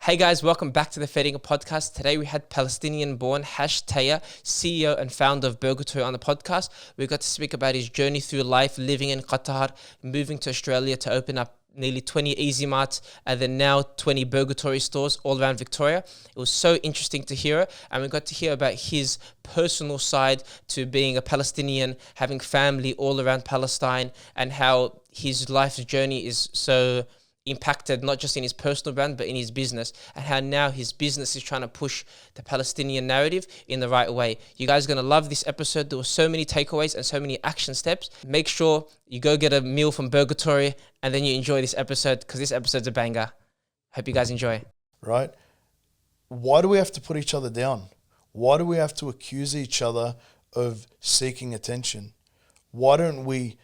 Hey guys, welcome back to the Fair Dinkum podcast. Today we had Palestinian-born Hash Tayeh, CEO and founder of Burgertory on the podcast. We got to speak about his journey through life, living in Qatar, moving to Australia to open up nearly 20 Easy Marts, and then now 20 Burgertory stores all around Victoria. It was so interesting to hear it, and we got to hear about his personal side to being a Palestinian, having family all around Palestine, and how his life's journey is so impacted not just in his personal brand but in his business, and how now his business is trying to push the Palestinian narrative in the right way. You guys are going to love this episode. There were so many takeaways and so many action steps. Make sure you go get a meal from Burgertory and then you enjoy this episode, because this episode's a banger. Hope you guys enjoy. Right? Why do we have to put each other down? Why do we have to accuse each other of seeking attention? Why don't we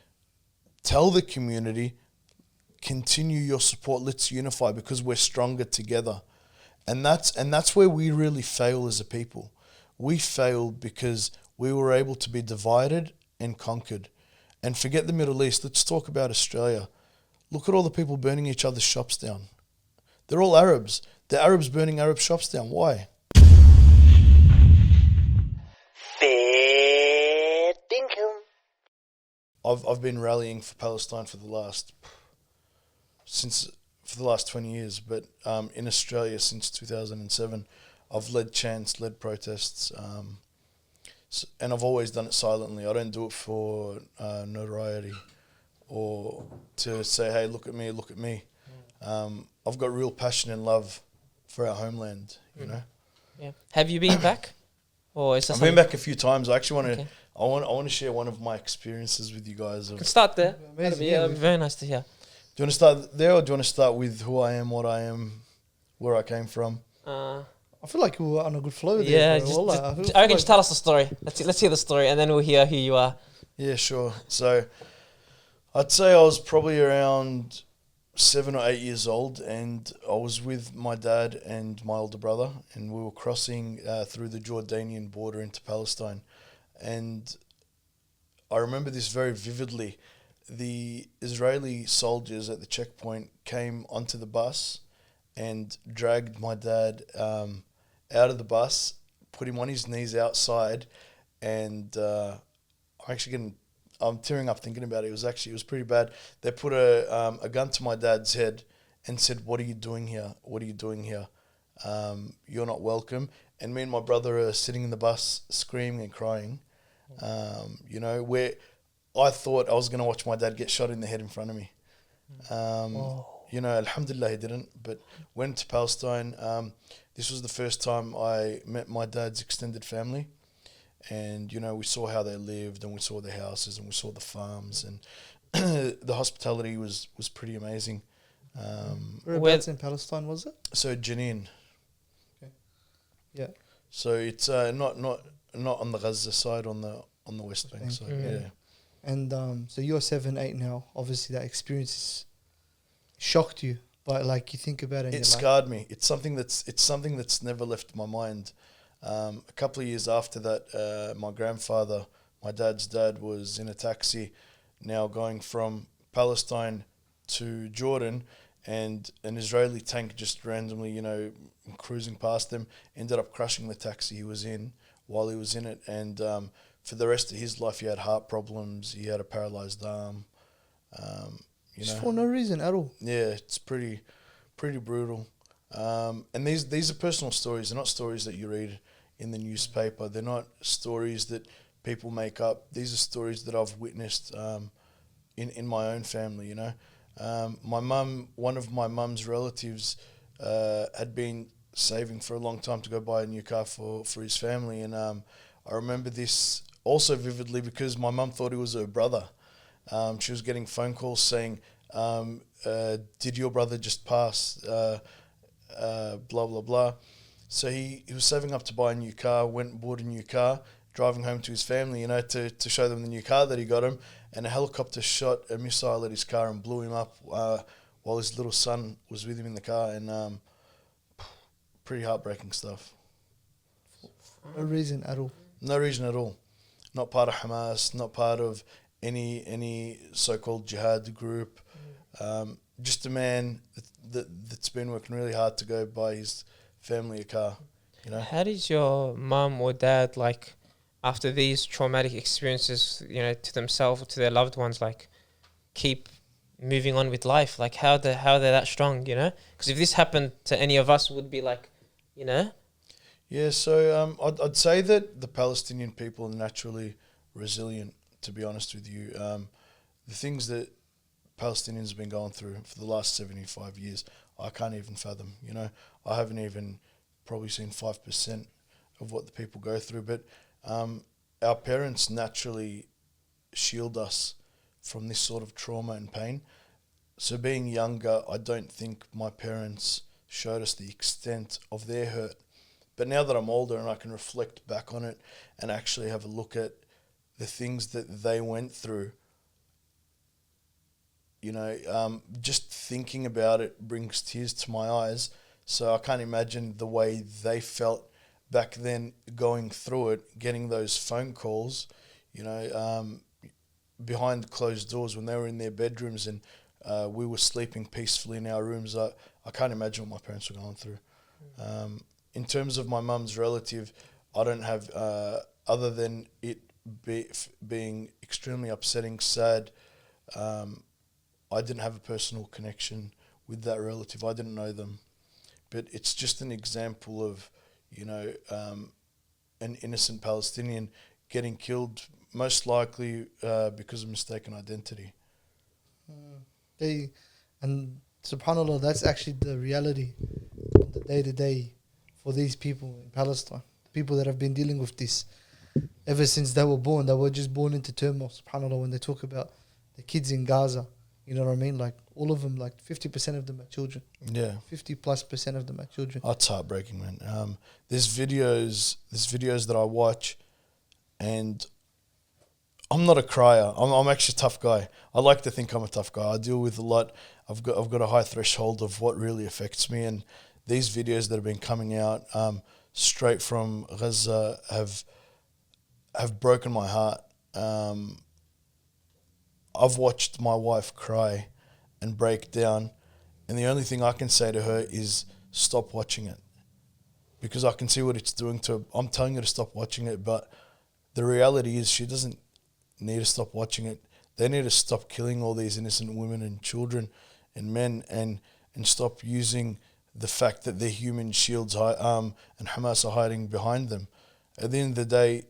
tell the community, continue your support, let's unify, because we're stronger together? And that's where we really fail as a people. We failed because we were able to be divided and conquered. And forget the Middle East, let's talk about Australia. Look at all the people burning each other's shops down. They're all Arabs. The Arabs burning Arab shops down. Why? Fair Dinkum. I've been rallying for Palestine for the last 20 years, but in Australia since 2007, I've led chants, led protests, and I've always done it silently. I don't do it for notoriety or to say, hey, look at me, look at me. I've got real passion and love for our homeland, you know. Yeah. Have you been back? Or is I've been back a few times. I actually want to. Okay. I want to share one of my experiences with you guys. Can start there. That'd be very nice to hear. Do you want to start there, or do you want to start with who I am, what I am, where I came from? I feel like we were on a good flow there. Yeah, just tell us the story. Let's hear the story, and then we'll hear who you are. Yeah, sure. So, I'd say I was probably around 7 or 8 years old, and I was with my dad and my older brother, and we were crossing through the Jordanian border into Palestine. And I remember this very vividly. The Israeli soldiers at the checkpoint came onto the bus and dragged my dad out of the bus, put him on his knees outside, and I'm tearing up thinking about it. It was pretty bad. They put a gun to my dad's head and said, "What are you doing here? What are you doing here? You're not welcome." And me and my brother are sitting in the bus screaming and crying. Where I thought I was going to watch my dad get shot in the head in front of me. Alhamdulillah he didn't, but went to Palestine. This was the first time I met my dad's extended family. And, we saw how they lived, and we saw their houses, and we saw the farms, and the hospitality was pretty amazing. Whereabouts in Palestine was it? So Jenin. Okay. Yeah. So it's not on the Gaza side, on the West Bank side. Mm-hmm. Yeah. And so you're 7, 8 now. Obviously, that experience shocked you, but like you think about it, it scarred me. It's something that's never left my mind. A couple of years after that, my dad's dad, was in a taxi, now going from Palestine to Jordan, and an Israeli tank just randomly, cruising past them, ended up crushing the taxi he was in while he was in it, and for the rest of his life, he had heart problems. He had a paralyzed arm. Just for no reason at all. Yeah, it's pretty brutal. And these are personal stories. They're not stories that you read in the newspaper. They're not stories that people make up. These are stories that I've witnessed in my own family. One of my mum's relatives had been saving for a long time to go buy a new car for his family, and I remember this also vividly because my mum thought it was her brother. She was getting phone calls saying, did your brother just pass, blah, blah, blah. So he was saving up to buy a new car, went and bought a new car, driving home to his family, to show them the new car that he got him, and a helicopter shot a missile at his car and blew him up while his little son was with him in the car, and pretty heartbreaking stuff. No reason at all. No reason at all. Not part of Hamas, not part of any so-called jihad group. just a man that's been working really hard to go buy his family a car, you know. How did your mum or dad, like, after these traumatic experiences, you know, to themselves or to their loved ones, like, keep moving on with life? Like, how they're that strong, you know? Because if this happened to any of us, would be like, you know? Yeah, so I'd say that the Palestinian people are naturally resilient, to be honest with you. The things that Palestinians have been going through for the last 75 years, I can't even fathom, you know. I haven't even probably seen 5% of what the people go through, but our parents naturally shield us from this sort of trauma and pain. So being younger, I don't think my parents showed us the extent of their hurt. But now that I'm older and I can reflect back on it and actually have a look at the things that they went through, you know, just thinking about it brings tears to my eyes. So I can't imagine the way they felt back then going through it, getting those phone calls, you know, behind closed doors when they were in their bedrooms and we were sleeping peacefully in our rooms. I can't imagine what my parents were going through. In terms of my mum's relative, I don't have, other than it being extremely upsetting, sad, I didn't have a personal connection with that relative. I didn't know them. But it's just an example of, you know, an innocent Palestinian getting killed, most likely because of mistaken identity. And subhanAllah, that's actually the reality on the day-to-day for these people in Palestine. The people that have been dealing with this ever since they were born. They were just born into turmoil, subhanAllah, when they talk about the kids in Gaza. You know what I mean? Like, all of them, like 50% of them are children. Yeah. 50+% of them are children. Oh, it's heartbreaking, man. There's videos that I watch, and I'm not a crier. I'm actually a tough guy. I like to think I'm a tough guy. I deal with a lot. I've got a high threshold of what really affects me, and these videos that have been coming out straight from Gaza have broken my heart. I've watched my wife cry and break down, and the only thing I can say to her is stop watching it, because I can see what it's doing to her. I'm telling her to stop watching it, but the reality is she doesn't need to stop watching it. They need to stop killing all these innocent women and children and men, and stop using the fact that they're human shields and Hamas are hiding behind them. At the end of the day,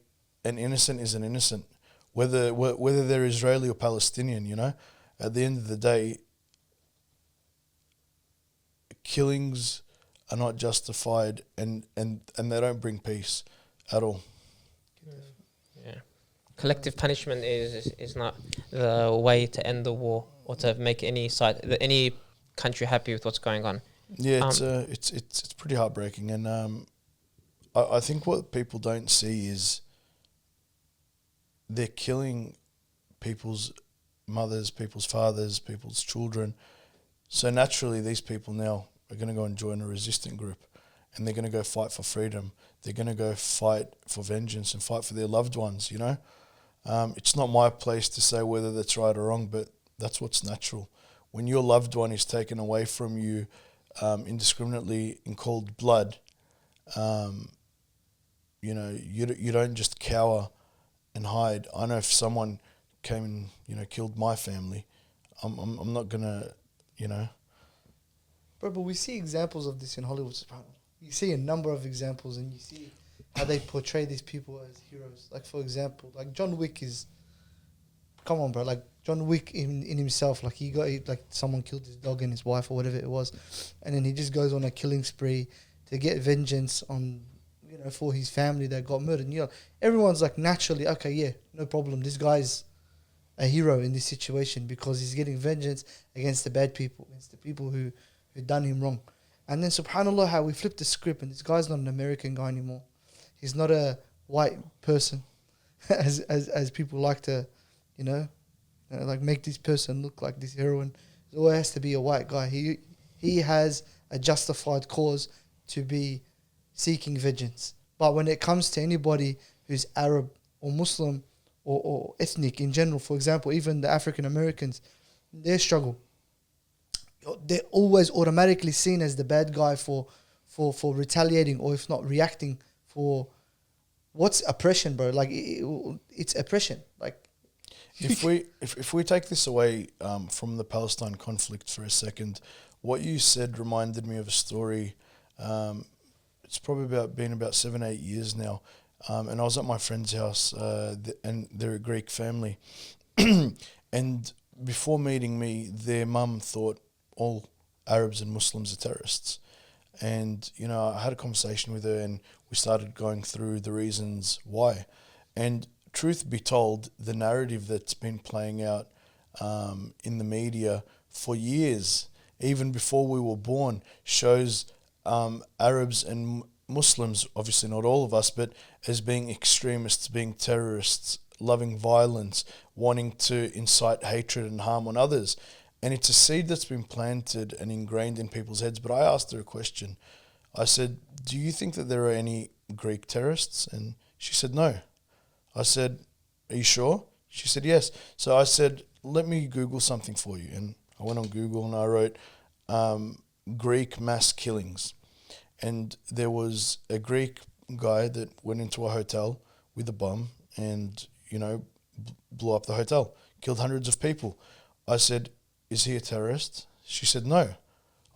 an innocent is an innocent, whether they're Israeli or Palestinian, you know. At the end of the day, killings are not justified, and they don't bring peace at all. Yeah. Collective punishment is not the way to end the war or to make any country happy with what's going on. Yeah, it's pretty heartbreaking, and I think what people don't see is they're killing people's mothers, people's fathers, people's children. So naturally, these people now are going to go and join a resistant group, and they're going to go fight for freedom. They're going to go fight for vengeance and fight for their loved ones, you know. It's not my place to say whether that's right or wrong, but that's what's natural. When your loved one is taken away from you indiscriminately in cold blood, you know, you don't just cower and hide. I know if someone came and, you know, killed my family, I'm not gonna, you know. Bro, but we see examples of this in Hollywood. You see a number of examples, and you see how they portray these people as heroes. Like, for example, like John Wick is, come on, bro. Like John Wick in himself, like like someone killed his dog and his wife or whatever it was, and then he just goes on a killing spree to get vengeance on, you know, for his family that got murdered. And, you know, everyone's like naturally, okay, yeah, no problem. This guy's a hero in this situation because he's getting vengeance against the bad people, against the people who done him wrong. And then subhanAllah, how we flip the script, and this guy's not an American guy anymore. He's not a white person, as people like to, you know, like make this person look like this heroine. It always has to be a white guy. He has a justified cause to be seeking vengeance. But when it comes to anybody who's Arab or Muslim or ethnic in general, for example, even the African Americans, their struggle, they're always automatically seen as the bad guy for retaliating, or if not reacting for what's oppression, bro. Like it's oppression. Like if we take this away from the Palestine conflict for a second, what you said reminded me of a story. It's probably been about 7-8 years now, and I was at my friend's house, and they're a Greek family, and before meeting me, their mum thought all Arabs and Muslims are terrorists. And, you know, I had a conversation with her and we started going through the reasons why. And truth be told, the narrative that's been playing out in the media for years, even before we were born, shows Arabs and Muslims, obviously not all of us, but as being extremists, being terrorists, loving violence, wanting to incite hatred and harm on others. And it's a seed that's been planted and ingrained in people's heads. But I asked her a question. I said, do you think that there are any Greek terrorists? And she said, no. I said, are you sure? She said, yes. So I said, let me Google something for you. And I went on Google and I wrote Greek mass killings. And there was a Greek guy that went into a hotel with a bomb and, you know, blew up the hotel, killed hundreds of people. I said, is he a terrorist? She said, no.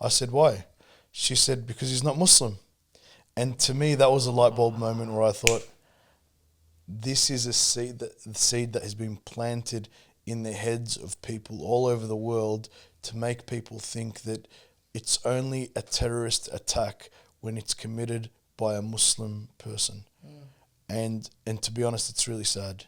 I said, why? She said, because he's not Muslim. And to me, that was a light bulb moment where I thought, this is a seed that has been planted in the heads of people all over the world to make people think that it's only a terrorist attack when it's committed by a Muslim person. And to be honest, it's really sad.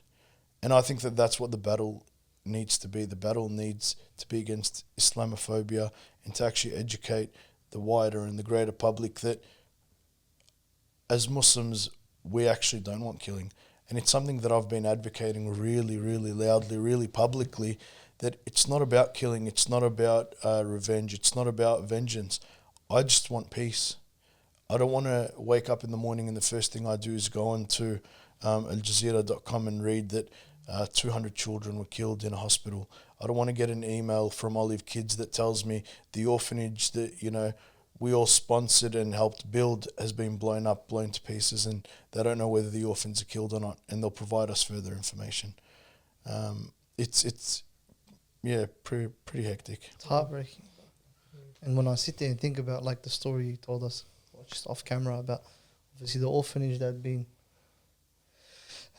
And I think that that's what the battle needs to be. The battle needs to be against Islamophobia and to actually educate the wider and the greater public that as Muslims, we actually don't want killing. And it's something that I've been advocating really, really loudly, really publicly, that it's not about killing, it's not about revenge, it's not about vengeance. I just want peace. I don't want to wake up in the morning and the first thing I do is go on to aljazeera.com and read that 200 children were killed in a hospital. I don't want to get an email from Olive Kids that tells me the orphanage that, you know, we all sponsored and helped build has been blown up, blown to pieces, and they don't know whether the orphans are killed or not, and they'll provide us further information. It's pretty hectic. It's heartbreaking. And when I sit there and think about like the story you told us just off camera about obviously the orphanage that had been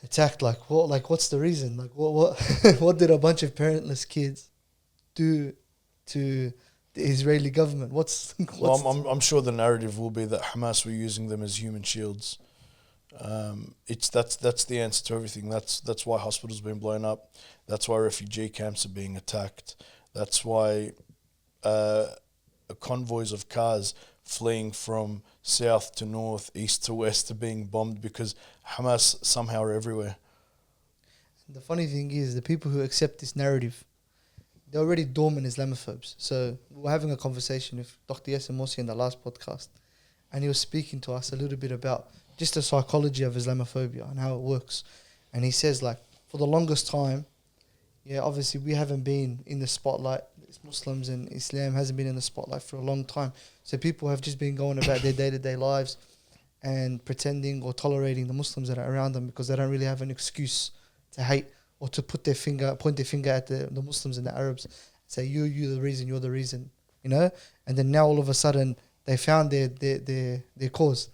attacked, what's the reason? Like what what did a bunch of parentless kids do to the Israeli government? I'm sure the narrative will be that Hamas were using them as human shields. That's the answer to everything. That's why hospitals have been blown up. That's why refugee camps are being attacked. That's why convoys of cars fleeing from south to north, east to west are being bombed because Hamas somehow are everywhere. The funny thing is, the people who accept this narrative, they're already dormant Islamophobes. So we were having a conversation with Dr. Yasser Morsi in the last podcast, and he was speaking to us a little bit about just the psychology of Islamophobia and how it works. And he says, like, for the longest time, yeah, obviously we haven't been in the spotlight. It's Muslims and Islam hasn't been in the spotlight for a long time. So people have just been going about their day-to-day lives and pretending or tolerating the Muslims that are around them because they don't really have an excuse to hate or to point their finger at the Muslims and the Arabs and say, you're the reason, you know? And then now all of a sudden they found their cause.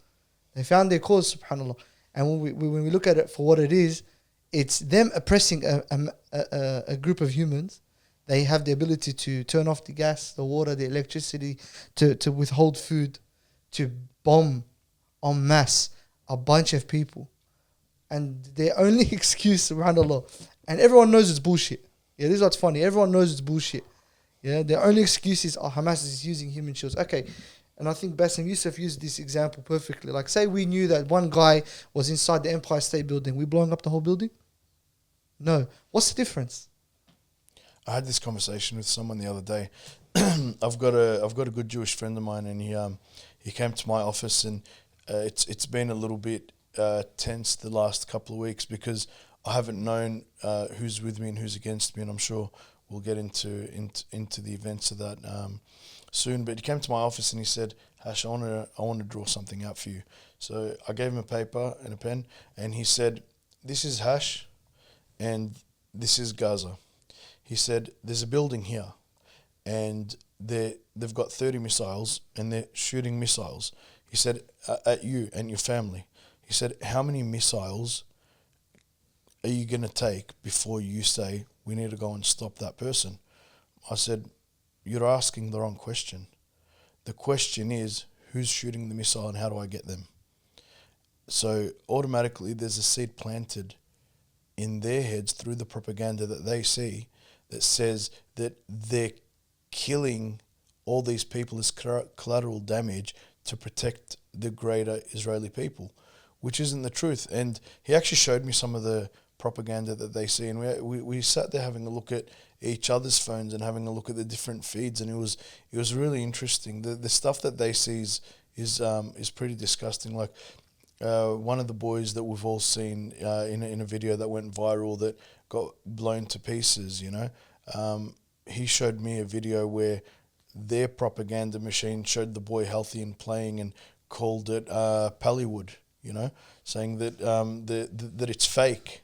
They found their cause, subhanAllah. And when we look at it for what it is, it's them oppressing a group of humans. They have the ability to turn off the gas, the water, the electricity, to withhold food, to bomb en masse a bunch of people. And their only excuse, subhanAllah, and everyone knows it's bullshit. Yeah, this is what's funny. Everyone knows it's bullshit. Yeah, their only excuse is, Hamas is using human shields. Okay, and I think Bassem Youssef used this example perfectly. Like, say we knew that one guy was inside the Empire State Building. We blowing up the whole building? No. What's the difference? I had this conversation with someone the other day. I've got a good Jewish friend of mine, and he came to my office, and it's been a little bit tense the last couple of weeks because I haven't known who's with me and who's against me, and I'm sure we'll get into the events of that soon. But he came to my office and he said, Hash, I want to draw something out for you. So I gave him a paper and a pen, and he said, this is Hash and this is Gaza. He said, there's a building here and they've got 30 missiles and they're shooting missiles. He said, at you and your family. He said, how many missiles are you going to take before you say, we need to go and stop that person? I said, you're asking the wrong question. The question is, who's shooting the missile and how do I get them? So automatically there's a seed planted in their heads through the propaganda that they see that says that they're killing all these people as collateral damage to protect the greater Israeli people, which isn't the truth. And he actually showed me some of the propaganda that they see, and we sat there having a look at each other's phones and having a look at the different feeds, and it was really interesting. The stuff that they see is pretty disgusting. Like one of the boys that we've all seen in a video that went viral that got blown to pieces, he showed me a video where their propaganda machine showed the boy healthy and playing and called it Pallywood, saying that that it's fake.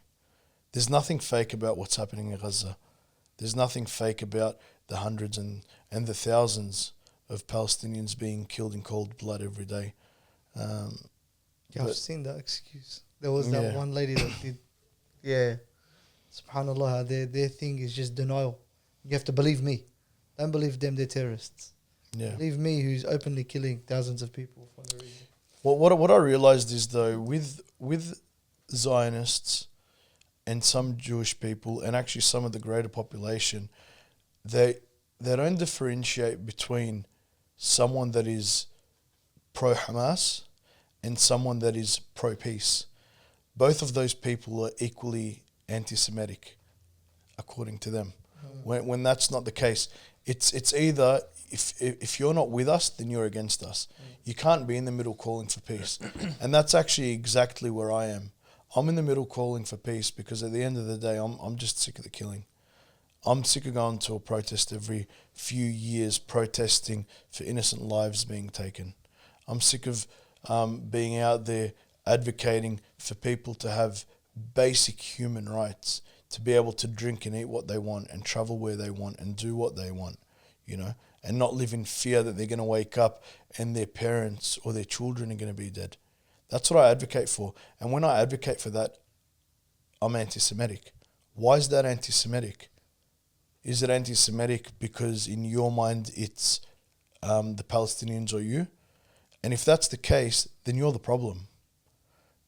There's nothing fake about what's happening in Gaza. There's nothing fake about the hundreds and the thousands of Palestinians being killed in cold blood every day. I've seen that excuse. There was that one lady that did. Yeah. SubhanAllah, their thing is just denial. You have to believe me. Don't believe them, they're terrorists. Yeah. Believe me, who's openly killing thousands of people for no reason. Well, what I realized is, though, with Zionists and some Jewish people and actually some of the greater population, they don't differentiate between someone that is pro-Hamas and someone that is pro-peace. Both of those people are equally anti-Semitic, according to them. When that's not the case, it's either if you're not with us, then you're against us. You can't be in the middle calling for peace. And that's actually exactly where I am. I'm in the middle calling for peace because at the end of the day, I'm just sick of the killing. I'm sick of going to a protest every few years protesting for innocent lives being taken. I'm sick of being out there advocating for people to have basic human rights, to be able to drink and eat what they want and travel where they want and do what they want, and not live in fear that they're going to wake up and their parents or their children are going to be dead. That's what I advocate for. And when I advocate for that, I'm anti-Semitic. Why is that anti-Semitic? Is it anti-Semitic because in your mind it's the Palestinians or you? And if that's the case, then you're the problem.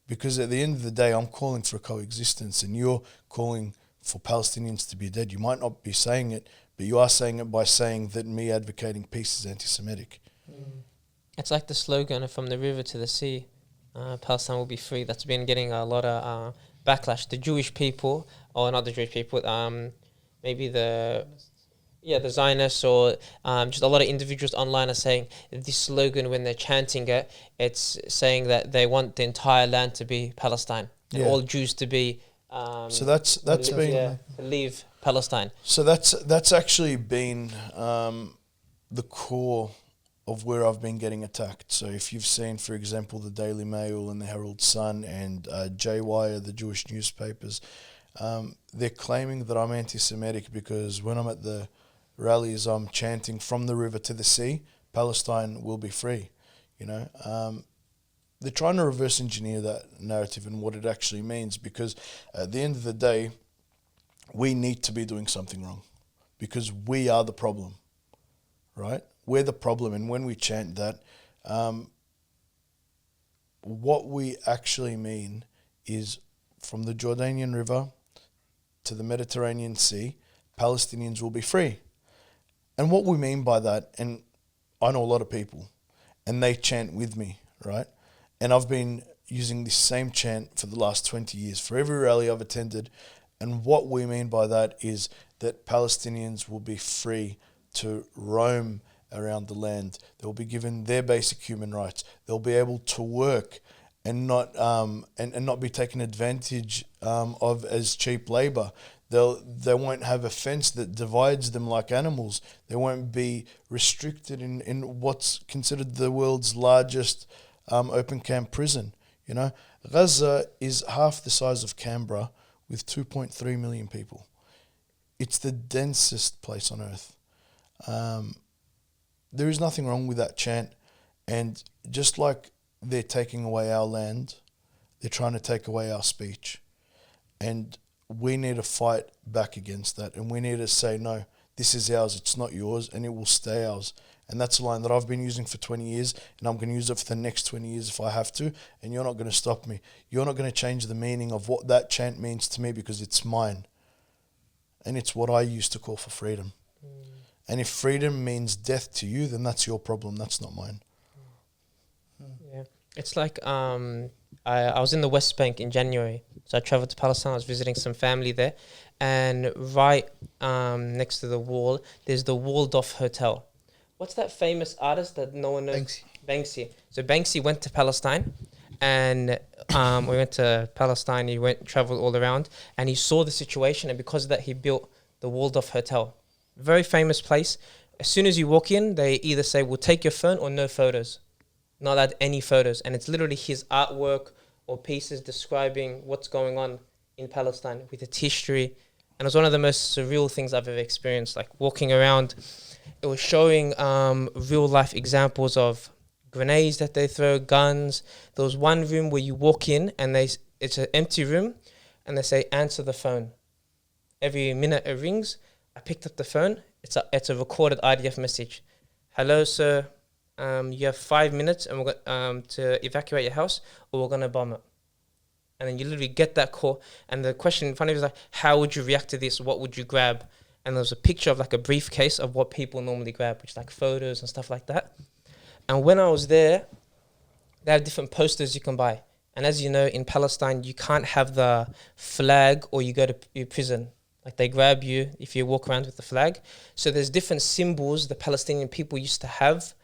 Because at the end of the day, I'm calling for coexistence and you're calling for Palestinians to be dead. You might not be saying it, but you are saying it by saying that me advocating peace is anti-Semitic. It's like the slogan from the river to the sea, Palestine will be free. That's been getting a lot of backlash. The Jewish people, or not the Jewish people, maybe the Zionists or just a lot of individuals online are saying this slogan when they're chanting it, it's saying that they want the entire land to be Palestine and all Jews to be so that's been leave Palestine. So that's actually been the core of where I've been getting attacked. So if you've seen, for example, the Daily Mail and the Herald Sun and JY, the Jewish newspapers, they're claiming that I'm anti-Semitic because when I'm at the rallies, I'm chanting from the river to the sea, Palestine will be free. They're trying to reverse engineer that narrative and what it actually means, because at the end of the day, we need to be doing something wrong because we are the problem, right? We're the problem. And when we chant that, what we actually mean is from the Jordanian River to the Mediterranean Sea, Palestinians will be free. And what we mean by that, and I know a lot of people, and they chant with me, right? And I've been using this same chant for the last 20 years, for every rally I've attended. And what we mean by that is that Palestinians will be free to roam around the land. They'll be given their basic human rights. They'll be able to work and not be taken advantage of as cheap labor. They won't have a fence that divides them like animals. They won't be restricted in what's considered the world's largest open camp prison. You know, Gaza is half the size of Canberra with 2.3 million people. It's the densest place on earth. There is nothing wrong with that chant. And just like they're taking away our land, they're trying to take away our speech. And we need to fight back against that. And we need to say, no, this is ours, it's not yours, and it will stay ours. And that's a line that I've been using for 20 years, and I'm going to use it for the next 20 years if I have to, and you're not going to stop me. You're not going to change the meaning of what that chant means to me because it's mine. And it's what I used to call for freedom. And if freedom means death to you, then that's your problem, that's not mine. Yeah, it's like I was in the West Bank in January, so I traveled to Palestine. I was visiting some family there, and right next to the wall, there's the walled-off hotel. What's that famous artist that no one knows? Banksy. So Banksy went to Palestine, and we went to Palestine. He traveled all around, and he saw the situation, and because of that, he built the walled-off hotel. Very famous place. As soon as you walk in, they either say, "We'll take your phone," or "No photos." Not allowed any photos. And it's literally his artwork or pieces describing what's going on in Palestine with its history. And it was one of the most surreal things I've ever experienced. Like walking around, it was showing real life examples of grenades that they throw, guns. There was one room where you walk in and it's an empty room, and they say, "Answer the phone." Every minute it rings. I picked up the phone. It's a recorded IDF message. "Hello, sir. You have 5 minutes and we're to evacuate your house, or we're going to bomb it." And then you literally get that call, and the question in front of you is like, how would you react to this? What would you grab? And there was a picture of like a briefcase of what people normally grab, which is like photos and stuff like that. And when I was there, they have different posters you can buy. And as you know, in Palestine, you can't have the flag or you go to prison. Like they grab you if you walk around with the flag. So there's different symbols the Palestinian people used to have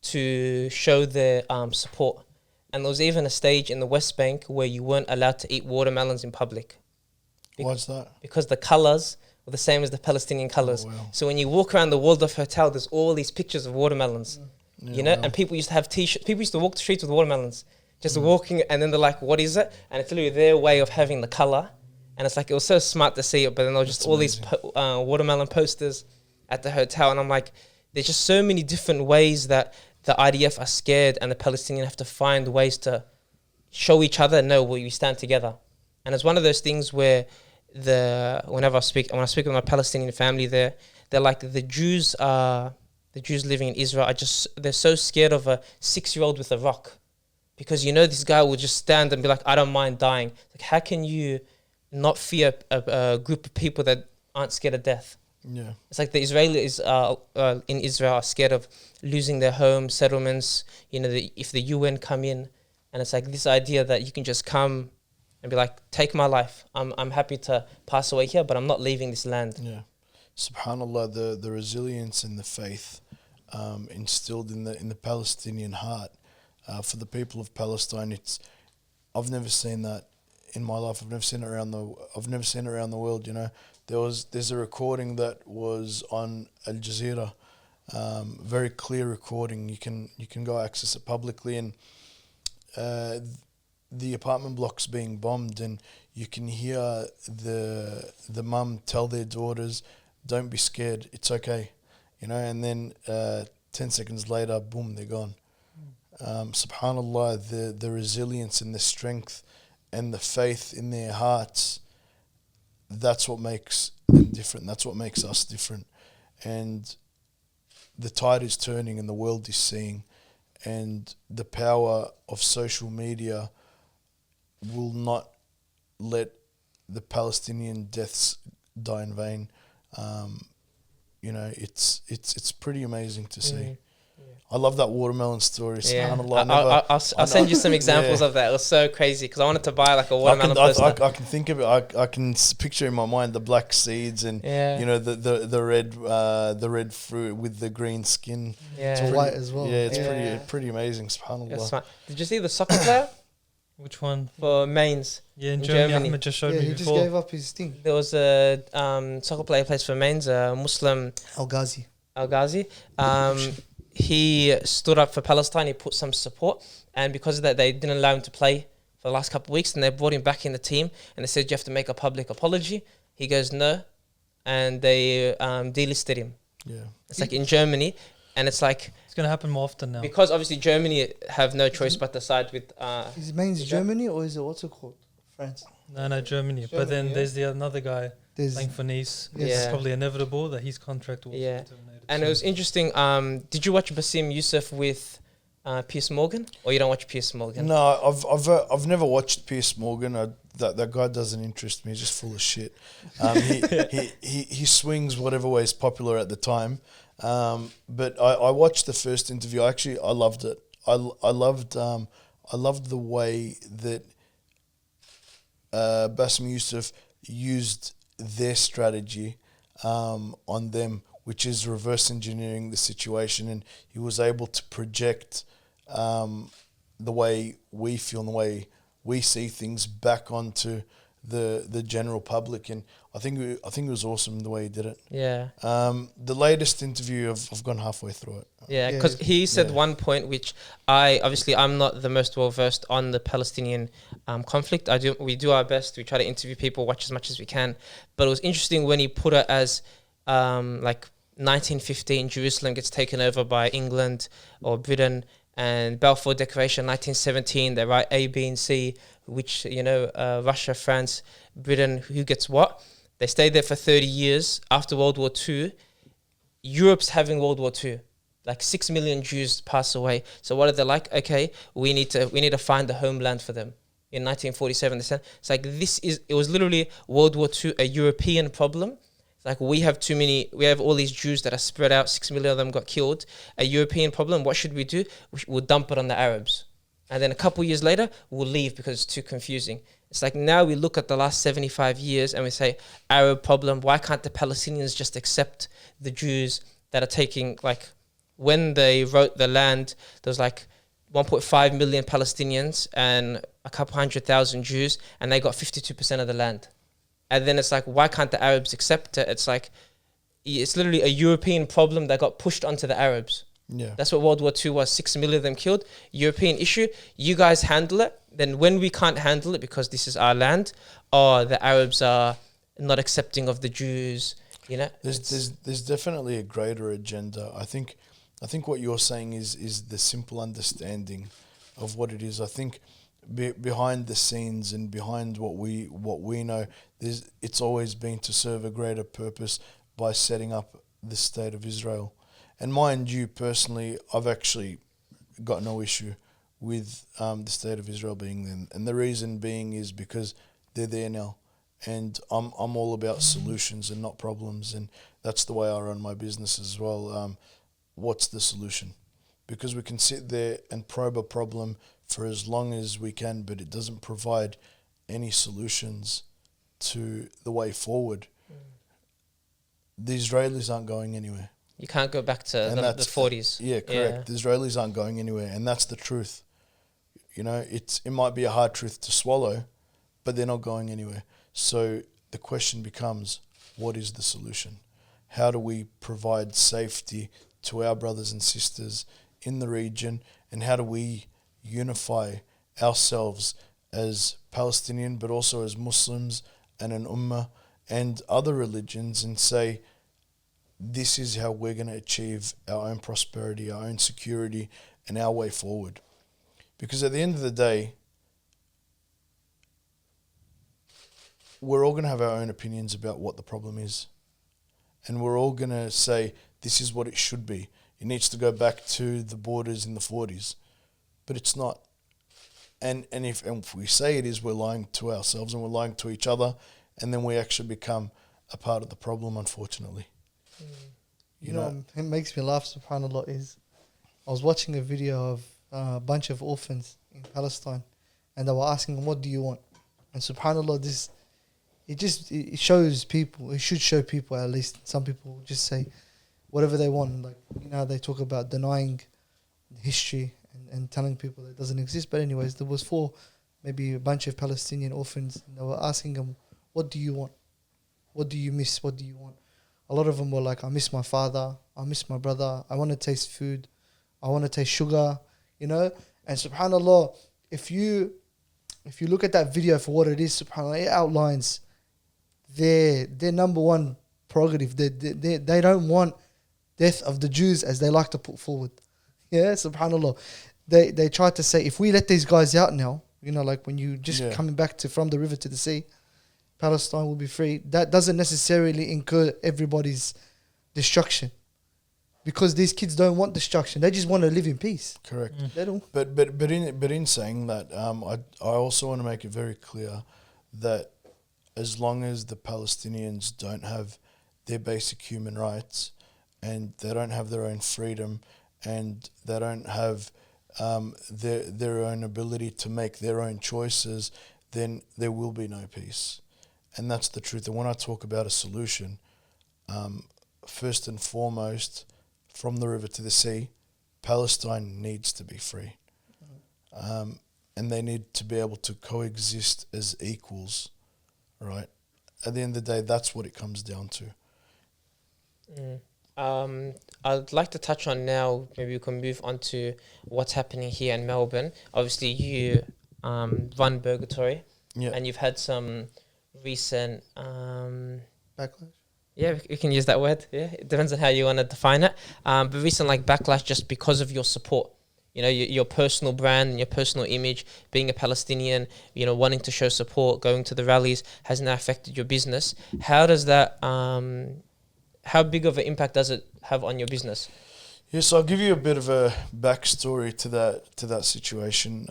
to show their support. And there was even a stage in the West Bank where you weren't allowed to eat watermelons in public. Why's that? Because the colours were the same as the Palestinian colours. Oh, wow. So when you walk around the Waldorf Hotel, there's all these pictures of watermelons. Yeah, You know, wow. and people used to have t-shirts. People used to walk the streets with watermelons. Just walking, and then they're like, "What is it?" And it's literally their way of having the colour. And it's like, it was so smart to see it, but then there were just all these watermelon posters at the hotel. And I'm like, there's just so many different ways that the IDF are scared and the Palestinians have to find ways to show each other, no, we stand together. And it's one of those things where when I speak with my Palestinian family there, they're like, the Jews living in Israel they're so scared of a 6-year-old with a rock. Because this guy will just stand and be like, "I don't mind dying." Like, how can you not fear a group of people that aren't scared of death? Yeah. It's like the Israelis in Israel are scared of losing their homes, settlements, if the UN come in. And it's like this idea that you can just come and be like, "Take my life. I'm happy to pass away here, but I'm not leaving this land." Yeah. SubhanAllah, the resilience and the faith instilled in the Palestinian heart for the people of Palestine. I've never seen that in my life. I've never seen it around the world. There's a recording that was on Al Jazeera, very clear recording. You can go access it publicly, and the apartment blocks being bombed, and you can hear the mum tell their daughters, "Don't be scared, it's okay," and then 10 seconds later, boom, they're gone. SubhanAllah, the resilience and the strength and the faith in their hearts, that's what makes them different. That's what makes us different. And the tide is turning and the world is seeing, and the power of social media will not let the Palestinian deaths die in vain. It's pretty amazing to see. I love that watermelon story. Yeah. SubhanAllah, I'll send you some examples of that. It was so crazy because I wanted to buy like a watermelon poster. I can think of it. I can picture in my mind the black seeds and the red fruit with the green skin. Yeah, it's white as well. Yeah, it's pretty amazing. SubhanAllah. That's fine. Did you see the soccer player? Which one? for Mainz. Yeah, in In Germany. Germany. Ahmed just showed Yeah, me he just before. gave up his thing. There was a soccer player plays for Mainz, a Muslim Al Ghazi. Al Ghazi. He stood up for Palestine. He put some support, and because of that, they didn't allow him to play for the last couple of weeks. And they brought him back in the team, and they said you have to make a public apology. He goes no, and they delisted him. Yeah. It's like in Germany, and it's like It's going to happen more often now. because obviously Germany have no choice but to side with. Is it Mainz Is that- Germany or is it what's it called? France. No, Germany. But Germany, then yeah. there's the another guy There's playing for Nice. Yes. It's Yeah. probably inevitable that his contract will Yeah. be terminated. And it was interesting. Did you watch Bassem Youssef with Piers Morgan, or you don't watch Piers Morgan? No, I've never watched Piers Morgan. That guy doesn't interest me. He's just full of shit. He swings whatever way is popular at the time. But I watched the first interview. I loved it. I loved the way that Bassem Youssef used their strategy on them, which is reverse engineering the situation, and he was able to project the way we feel and the way we see things back onto the general public, and I think it was awesome the way he did it. Yeah. The latest interview, I've gone halfway through it. Yeah, Yeah. because he said Yeah. one point which I'm not the most well versed on the Palestinian conflict. We do our best. We try to interview people, watch as much as we can. But it was interesting when he put it as like 1915, Jerusalem gets taken over by England or Britain, and Balfour Declaration 1917. They write A, B, and C, which Russia, France, Britain, who gets what? They stayed there for 30 years. After World War II, Europe's having World War II. Like 6 million Jews pass away. So what are they like? Okay, we need to find a homeland for them. In 1947, they said it's like it was literally World War II, a European problem. It's like we have all these Jews that are spread out. 6 million of them got killed. A European problem. What should we do? We'll dump it on the Arabs, and then a couple years later we'll leave because it's too confusing. It's like now we look at the last 75 years and we say Arab problem. Why can't the Palestinians just accept the Jews that are taking like? When they wrote the land, there was like 1.5 million Palestinians and a couple 100,000 Jews, and they got 52% of the land. And then it's like, why can't the Arabs accept it? It's like, it's literally a European problem that got pushed onto the Arabs. Yeah. That's what World War II was, 6 million of them killed. European issue, you guys handle it. Then when we can't handle it because this is our land, the Arabs are not accepting of the Jews, There's definitely a greater agenda. I think what you're saying is the simple understanding of what it is. I think behind the scenes and behind what we know, it's always been to serve a greater purpose by setting up the state of Israel. And mind you, personally, I've actually got no issue with the state of Israel being there. And the reason being is because they're there now. And I'm all about solutions and not problems. And that's the way I run my business as well. What's the solution? Because we can sit there and probe a problem for as long as we can, but it doesn't provide any solutions to the way forward. The Israelis aren't going anywhere. You can't go back to the 40s. Yeah, correct. The Israelis aren't going anywhere, and that's the truth. It might be a hard truth to swallow, but they're not going anywhere. So the question becomes, what is the solution? How do we provide safety to our brothers and sisters in the region, and how do we unify ourselves as Palestinian, but also as Muslims and an ummah and other religions, and say, this is how we're going to achieve our own prosperity, our own security, and our way forward. Because at the end of the day, we're all going to have our own opinions about what the problem is. And we're all going to say, this is what it should be. It needs to go back to the borders in the 40s. But it's not. And if we say it is, we're lying to ourselves and we're lying to each other, and then we actually become a part of the problem, unfortunately. You know, it makes me laugh, subhanAllah, is I was watching a video of a bunch of orphans in Palestine, and they were asking them, what do you want? And subhanAllah, it shows people, it should show people, at least some people just say whatever they want. Like, they talk about denying history and telling people that it doesn't exist. But anyways, there was 4 maybe a bunch of Palestinian orphans. And they were asking them, "What do you want? What do you miss? What do you want?" A lot of them were like, "I miss my father. I miss my brother. I want to taste food. I want to taste sugar." You know, and subhanallah, if you look at that video for what it is, subhanallah, it outlines their number one prerogative. They don't want death of the Jews, as they like to put forward. Yeah, subhanallah. They tried to say, if we let these guys out now, you know, like when you just coming back from the river to the sea, Palestine will be free. That doesn't necessarily incur everybody's destruction, because these kids don't want destruction. They just want to live in peace. Correct. They don't. But in saying that, I also want to make it very clear that as long as the Palestinians don't have their basic human rights, and they don't have their own freedom, and they don't have their own ability to make their own choices, then there will be no peace. And that's the truth. And when I talk about a solution, first and foremost, from the river to the sea, Palestine needs to be free. And they need to be able to coexist as equals, right? At the end of the day, that's what it comes down to. I'd like to touch on now, maybe we can move on to what's happening here in Melbourne. Obviously, you run Burgertory, and you've had some recent... Backlash? Yeah, we can use that word. Yeah, it depends on how you want to define it. But recent backlash just because of your support. You know, your personal brand and your personal image, being a Palestinian, you know, wanting to show support, going to the rallies, has now affected your business. How does that... how big of an impact does it have on your business? Yes, I'll give you a bit of a backstory to that situation.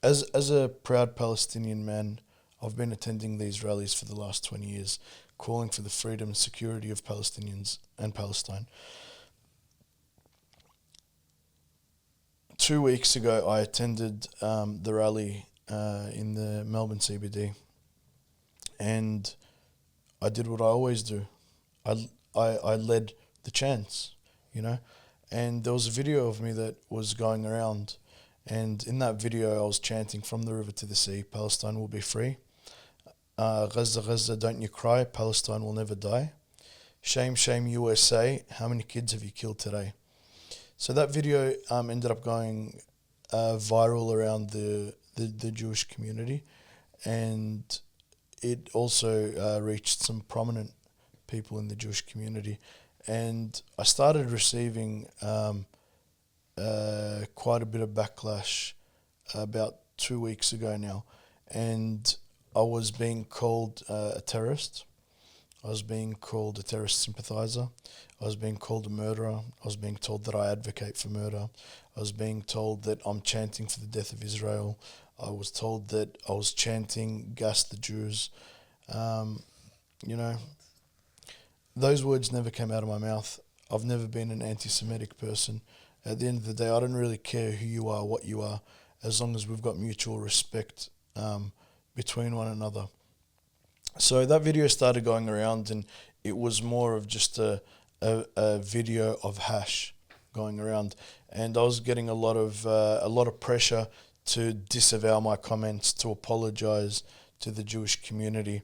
As a proud Palestinian man, I've been attending these rallies for the last 20 years, calling for the freedom and security of Palestinians and Palestine. 2 weeks ago, I attended the rally in the Melbourne CBD, and I did what I always do. I led the chants, you know, and there was a video of me that was going around, and in that video I was chanting from the river to the sea, Palestine will be free. Gaza, Gaza, don't you cry, Palestine will never die. Shame, shame, USA, how many kids have you killed today? So that video ended up going viral around the Jewish community, and it also reached some prominent people in the Jewish community. And I started receiving quite a bit of backlash about 2 weeks ago now. And I was being called a terrorist. I was being called a terrorist sympathizer. I was being called a murderer. I was being told that I advocate for murder. I was being told that I'm chanting for the death of Israel. I was told that I was chanting, gas the Jews. You know, those words never came out of my mouth. I've never been an anti-Semitic person. At the end of the day, I don't really care who you are, what you are, as long as we've got mutual respect between one another. So that video started going around, and it was more of just a video of Hash going around, and I was getting a lot of pressure to disavow my comments, to apologize to the Jewish community,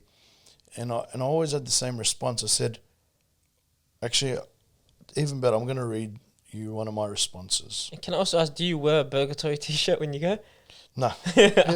and I always had the same response. I said, actually, even better, I'm going to read you one of my responses. And can I also ask, do you wear a Burgertory t-shirt when you go? No. I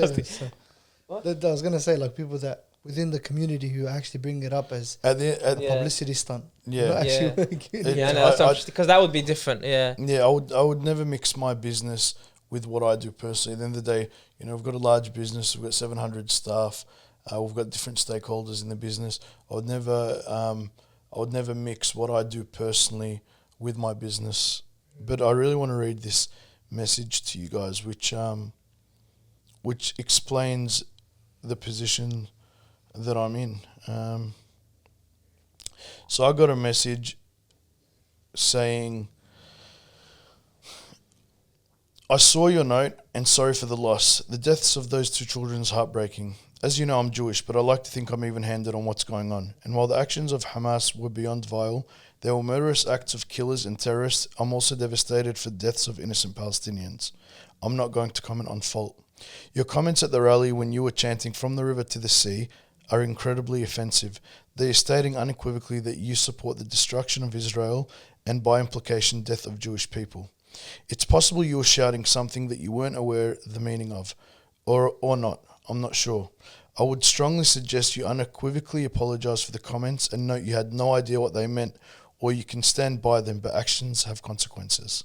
was going to say, like, people that within the community who actually bring it up as a publicity stunt. Yeah. Because that would be different. Yeah. Yeah, I would never mix my business with what I do personally. At the end of the day, you know, we've got a large business. We've got 700 staff. We've got different stakeholders in the business. I would never mix what I do personally with my business. But I really want to read this message to you guys, which explains the position that I'm in. So I got a message saying, I saw your note and sorry for the loss. The deaths of those 2 children is heartbreaking. As you know, I'm Jewish, but I like to think I'm even-handed on what's going on. And while the actions of Hamas were beyond vile, they were murderous acts of killers and terrorists. I'm also devastated for the deaths of innocent Palestinians. I'm not going to comment on fault. Your comments at the rally when you were chanting from the river to the sea are incredibly offensive. They are stating unequivocally that you support the destruction of Israel and by implication death of Jewish people. It's possible you were shouting something that you weren't aware the meaning of, or not. I'm not sure. I would strongly suggest you unequivocally apologise for the comments and note you had no idea what they meant, or you can stand by them, but actions have consequences.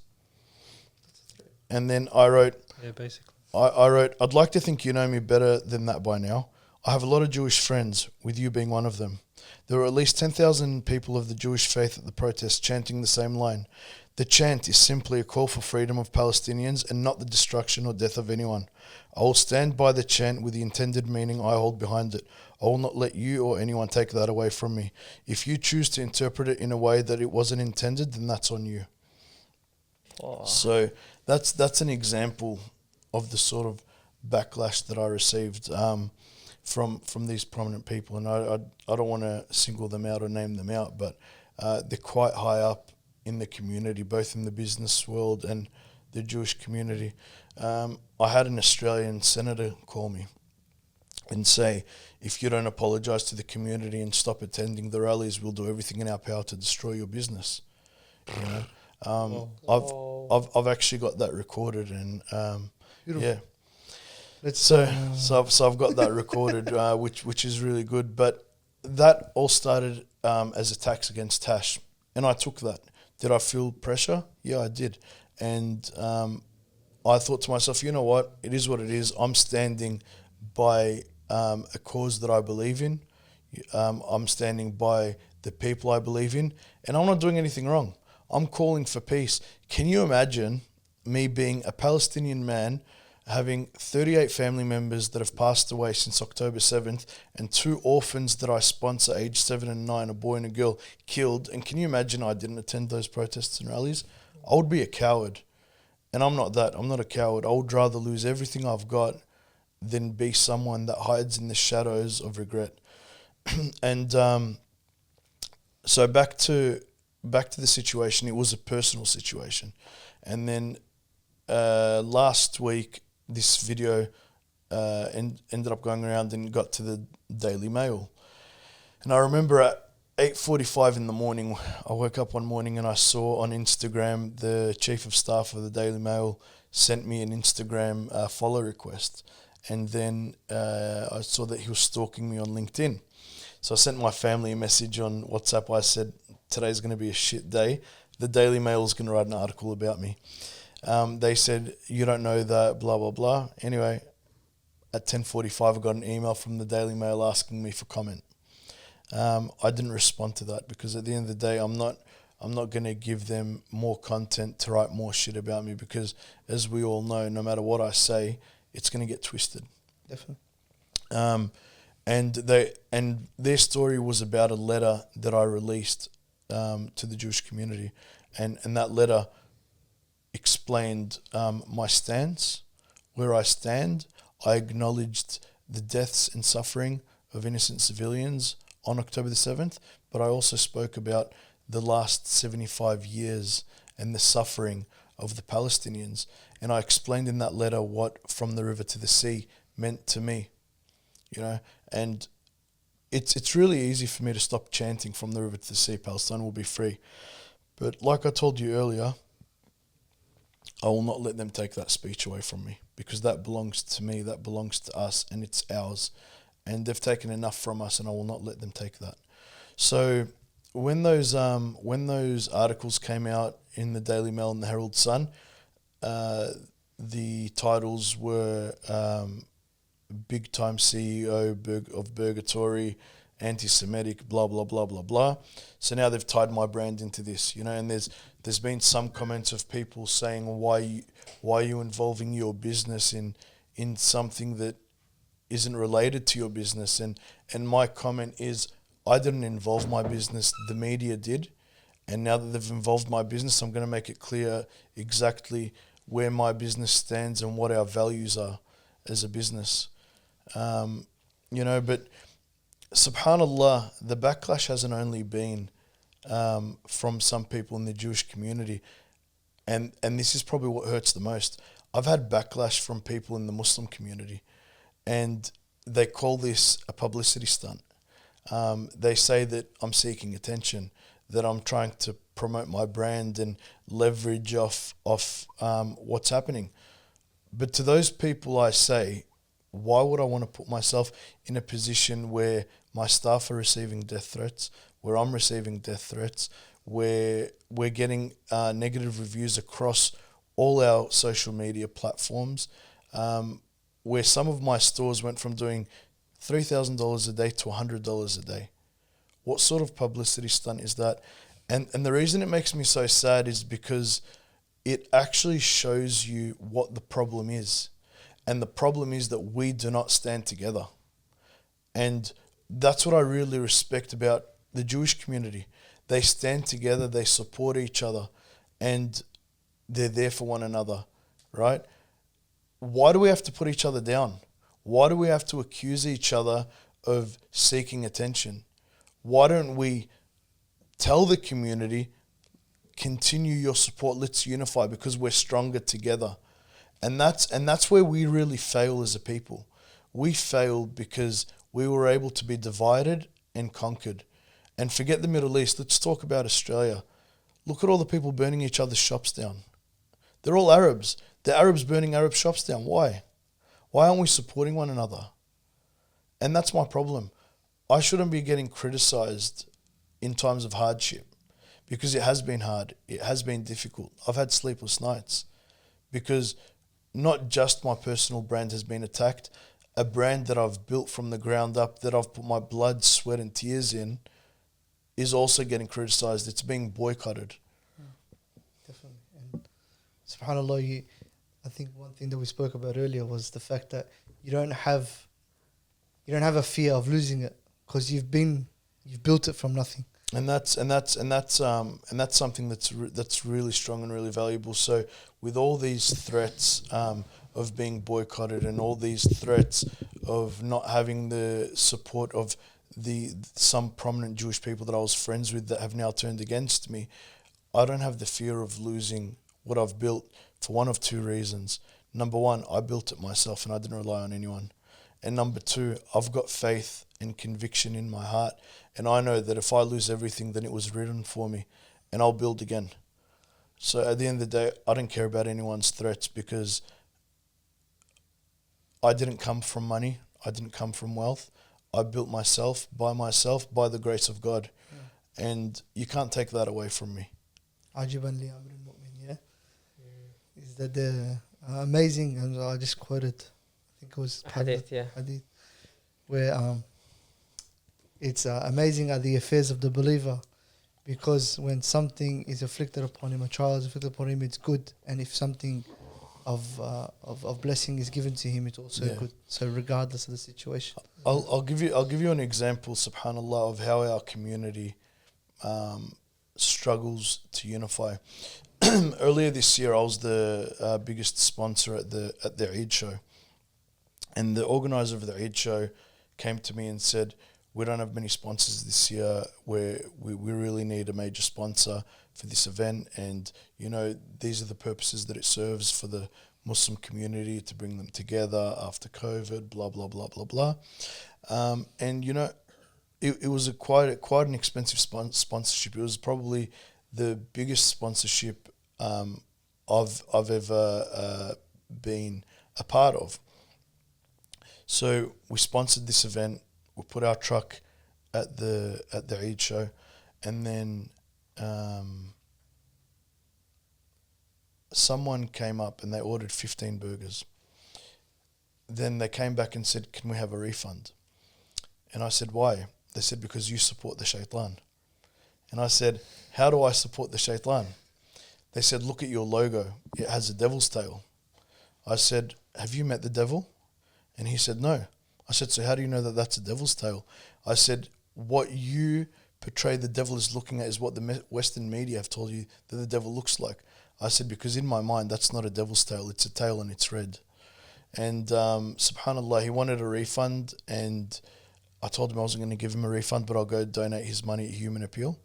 And then I wrote, Yeah, basically. I wrote, I'd like to think you know me better than that by now. I have a lot of Jewish friends, with you being one of them. There were at least 10,000 people of the Jewish faith at the protest chanting the same line. The chant is simply a call for freedom of Palestinians and not the destruction or death of anyone. I will stand by the chant with the intended meaning I hold behind it. I will not let you or anyone take that away from me. If you choose to interpret it in a way that it wasn't intended, then that's on you. Oh. So that's an example of the sort of backlash that I received from these prominent people, and I don't want to single them out or name them out, but they're quite high up in the community, both in the business world and the Jewish community. I had an Australian senator call me and say, if you don't apologise to the community and stop attending the rallies, we'll do everything in our power to destroy your business. You know, I've actually got that recorded, and yeah. So I've got that recorded, which is really good. But that all started as attacks against Hash, and I took that. Did I feel pressure? Yeah, I did. And I thought to myself, you know what? It is what it is. I'm standing by a cause that I believe in. I'm standing by the people I believe in, and I'm not doing anything wrong. I'm calling for peace. Can you imagine me being a Palestinian man, having 38 family members that have passed away since October 7th and 2 orphans that I sponsor aged 7 and 9, a boy and a girl, killed? And can you imagine I didn't attend those protests and rallies? I would be a coward. And I'm not that. I'm not a coward. I would rather lose everything I've got than be someone that hides in the shadows of regret. And so back to the situation. It was a personal situation. And then last week, this video ended up going around and got to the Daily Mail. And I remember at 8:45 in the morning, I woke up one morning and I saw on Instagram the chief of staff of the Daily Mail sent me an Instagram follow request. And then I saw that he was stalking me on LinkedIn. So I sent my family a message on WhatsApp. I said, today's going to be a shit day. The Daily Mail is going to write an article about me. They said, you don't know that, blah, blah, blah. Anyway, at 10:45, I got an email from the Daily Mail asking me for comment. I didn't respond to that because at the end of the day, I'm not going to give them more content to write more shit about me, because as we all know, no matter what I say, it's going to get twisted. Definitely. And their story was about a letter that I released to the Jewish community, and that letter explained my stance, where I stand. I acknowledged the deaths and suffering of innocent civilians on October the 7th, but I also spoke about the last 75 years and the suffering of the Palestinians. And I explained in that letter what from the river to the sea meant to me, you know. And it's really easy for me to stop chanting from the river to the sea, Palestine will be free. But like I told you earlier, I will not let them take that speech away from me, because that belongs to me, that belongs to us, and it's ours. And they've taken enough from us, and I will not let them take that. So when those articles came out in the Daily Mail and the Herald Sun, the titles were big time CEO of Burgertory, anti-Semitic, blah blah blah blah blah. So now they've tied my brand into this, you know. And there's been some comments of people saying, why are you involving your business in something that isn't related to your business? And my comment is, I didn't involve my business, the media did. And now that they've involved my business, I'm going to make it clear exactly where my business stands and what our values are as a business. You know, but subhanallah, the backlash hasn't only been from some people in the Jewish community, and this is probably what hurts the most. I've had backlash from people in the Muslim community, and they call this a publicity stunt. They say that I'm seeking attention, that I'm trying to promote my brand and leverage off what's happening. But to those people I say, why would I want to put myself in a position where my staff are receiving death threats, where I'm receiving death threats, where we're getting negative reviews across all our social media platforms, where some of my stores went from doing $3,000 a day to $100 a day? What sort of publicity stunt is that? And the reason it makes me so sad is because it actually shows you what the problem is. And the problem is that we do not stand together. And that's what I really respect about the Jewish community. They stand together, they support each other, and they're there for one another, right? Why do we have to put each other down? Why do we have to accuse each other of seeking attention? Why don't we tell the community, continue your support, let's unify because we're stronger together? And that's where we really fail as a people. We failed because we were able to be divided and conquered. And forget the Middle East, let's talk about Australia. Look at all the people burning each other's shops down. They're all Arabs. The Arabs burning Arab shops down. Why? Why aren't we supporting one another? And that's my problem. I shouldn't be getting criticized in times of hardship because it has been hard. It has been difficult. I've had sleepless nights because not just my personal brand has been attacked, a brand that I've built from the ground up, that I've put my blood, sweat and tears in, is also getting criticized. It's being boycotted. Definitely. And subhanAllah, I think one thing that we spoke about earlier was the fact that you don't have a fear of losing it because you've built it from nothing. And that's something that's really strong and really valuable. So with all these threats of being boycotted and all these threats of not having the support of some prominent Jewish people that I was friends with that have now turned against me, I don't have the fear of losing what I've built for one of two reasons. Number one, I built it myself and I didn't rely on anyone. And number two, I've got faith and conviction in my heart. And I know that if I lose everything, then it was written for me and I'll build again. So at the end of the day, I don't care about anyone's threats because I didn't come from money. I didn't come from wealth. I built myself by the grace of God. Yeah. And you can't take that away from me. Ajiban li amrin mu'min, yeah? Is that the amazing, and I just quoted, I think it was Hadith, yeah. Hadith, where it's amazing are the affairs of the believer, because when something is afflicted upon him, a trial is afflicted upon him, it's good, and if something of blessing is given to him, it's also good. So regardless of the situation, I'll give you an example, subhanallah, of how our community struggles to unify. Earlier this year, I was the biggest sponsor at the Eid show, and the organizer of the Eid show came to me and said, "We don't have many sponsors this year. We really need a major sponsor for this event, and these are the purposes that it serves for the Muslim community, to bring them together after COVID, blah blah blah blah blah." And it was quite an expensive sponsorship. It was probably the biggest sponsorship I've ever been a part of. So we sponsored this event. We put our truck at the Eid show, and then someone came up and they ordered 15 burgers. Then they came back and said, "Can we have a refund?" And I said, "Why?" They said, "Because you support the shaitan." And I said, "How do I support the shaitan?" They said, "Look at your logo. It has a devil's tail." I said, "Have you met the devil?" And he said, "No." I said, "So how do you know that that's a devil's tail?" I said, "What you portray the devil is looking at is what the Western media have told you that the devil looks like." I said, "Because in my mind, that's not a devil's tail. It's a tail and it's red." And subhanAllah, he wanted a refund, and I told him I wasn't going to give him a refund, but I'll go donate his money at Human Appeal.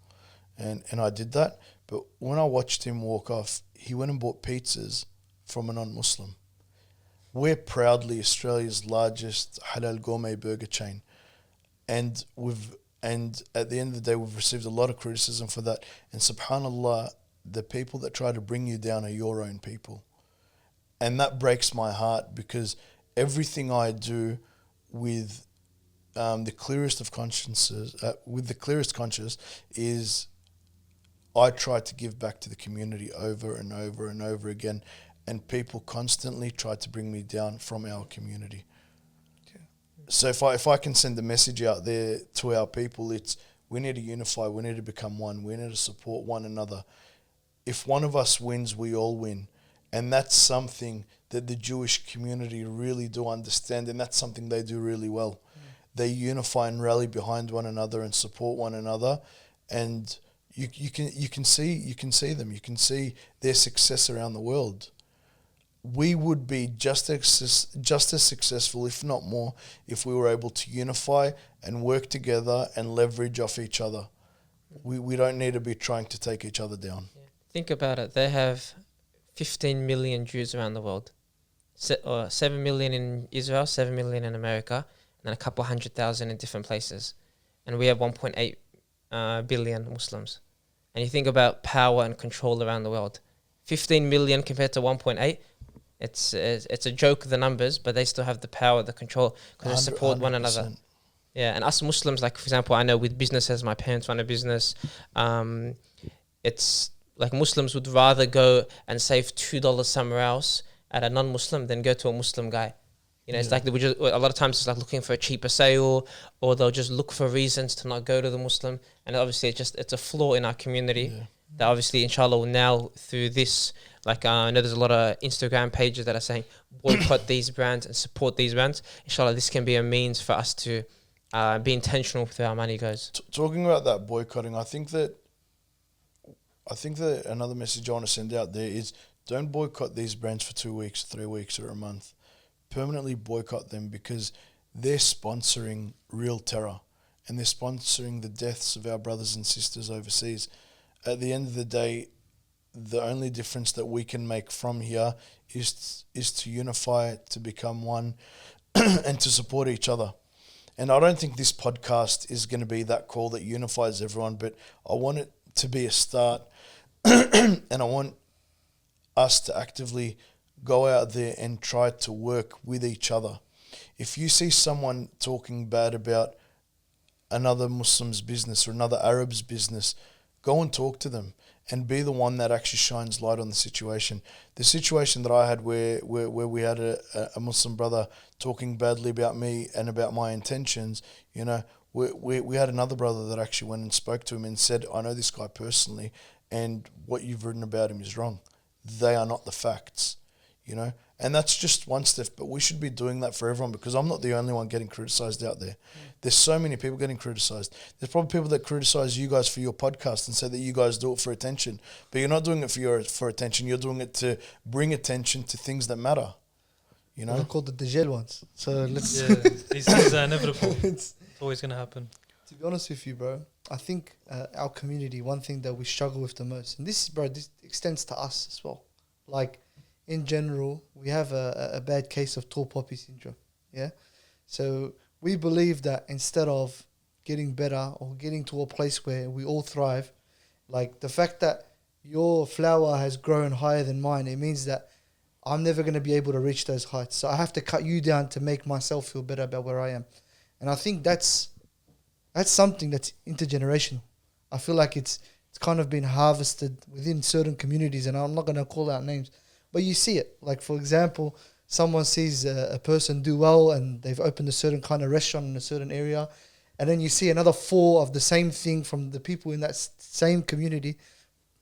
And I did that. But when I watched him walk off, he went and bought pizzas from a non-Muslim. We're proudly Australia's largest halal gourmet burger chain, and at the end of the day, we've received a lot of criticism for that. And subhanallah, the people that try to bring you down are your own people, and that breaks my heart, because everything I do with the clearest of consciences, with the clearest conscience, is I try to give back to the community over and over and over again, and people constantly try to bring me down from our community. Yeah. So if I can send a message out there to our people, it's we need to unify, we need to become one, we need to support one another. If one of us wins, we all win. And that's something that the Jewish community really do understand, and that's something they do really well. They unify and rally behind one another and support one another, and you can see them. You can see their success around the world. We would be just as successful, if not more, if we were able to unify and work together and leverage off each other. We don't need to be trying to take each other down. Think about it. They have 15 million Jews around the world. 7 million in Israel, 7 million in America, and a couple 100,000 in different places. And we have 1.8 billion Muslims. And you think about power and control around the world. 15 million compared to 1.8, it's a joke, the numbers, but they still have the power, the control, because they support one another. Yeah, and us Muslims, like for example, I know with businesses, my parents run a business, it's like Muslims would rather go and save $2 somewhere else at a non-Muslim than go to a Muslim guy. You know, it's like a lot of times it's like looking for a cheaper sale, or they'll just look for reasons to not go to the Muslim. And obviously it's a flaw in our community that obviously, inshallah, now through this, like I know there's a lot of Instagram pages that are saying boycott these brands and support these brands. Inshallah, this can be a means for us to be intentional with where our money goes. Talking about that boycotting, I think that another message I want to send out there is don't boycott these brands for 2 weeks, 3 weeks, or a month. Permanently boycott them, because they're sponsoring real terror, and they're sponsoring the deaths of our brothers and sisters overseas. At the end of the day, the only difference that we can make from here is to unify, to become one, and to support each other. And I don't think this podcast is going to be that call that unifies everyone, but I want it to be a start, and I want us to actively go out there and try to work with each other. If you see someone talking bad about another Muslim's business or another Arab's business, go and talk to them and be the one that actually shines light on the situation. The situation that I had where we had a Muslim brother talking badly about me and about my intentions, you know, we had another brother that actually went and spoke to him and said, I know this guy personally, and what you've written about him is wrong. They are not the facts. You know, and that's just one step, but we should be doing that for everyone, because I'm not the only one getting criticised out there. There's so many people getting criticised. There's probably people that criticise you guys for your podcast and say that you guys do it for attention, but you're not doing it for attention. You're doing it to bring attention to things that matter. You know, they're called the Dajjal ones. So let's. Yeah, these things are inevitable. It's always going to happen. To be honest with you, bro, I think our community, one thing that we struggle with the most, and this extends to us as well. Like, in general, we have a bad case of tall poppy syndrome, yeah? So we believe that instead of getting better or getting to a place where we all thrive, like the fact that your flower has grown higher than mine, it means that I'm never going to be able to reach those heights. So I have to cut you down to make myself feel better about where I am. And I think that's something that's intergenerational. I feel like it's kind of been harvested within certain communities, and I'm not going to call out names. But you see it. Like, for example, someone sees a person do well and they've opened a certain kind of restaurant in a certain area, and then you see another 4 of the same thing from the people in that same community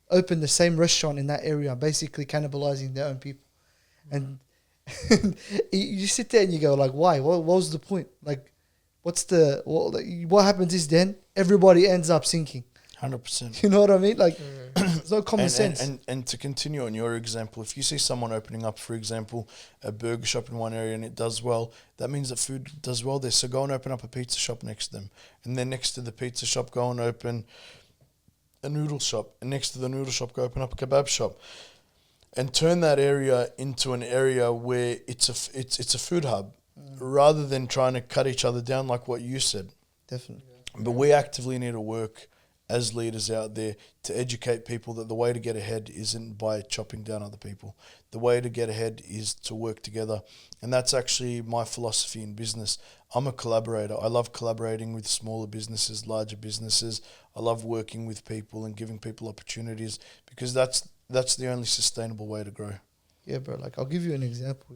open the same restaurant in that area, basically cannibalizing their own people. And you sit there and you go, like, why? What was the point? Like, what happens is then everybody ends up sinking. 100%. You know what I mean? Like, there's no common sense. And to continue on your example, if you see someone opening up, for example, a burger shop in one area and it does well, that means that food does well there. So go and open up a pizza shop next to them. And then next to the pizza shop, go and open a noodle shop. And next to the noodle shop, go open up a kebab shop. and turn that area into an area where it's a food hub, rather than trying to cut each other down like what you said. Definitely. But we actively need to work as leaders out there to educate people that the way to get ahead isn't by chopping down other people. The way to get ahead is to work together. And that's actually my philosophy in business. I'm a collaborator. I love collaborating with smaller businesses, larger businesses. I love working with people and giving people opportunities, because that's the only sustainable way to grow. Yeah, bro. Like, I'll give you an example.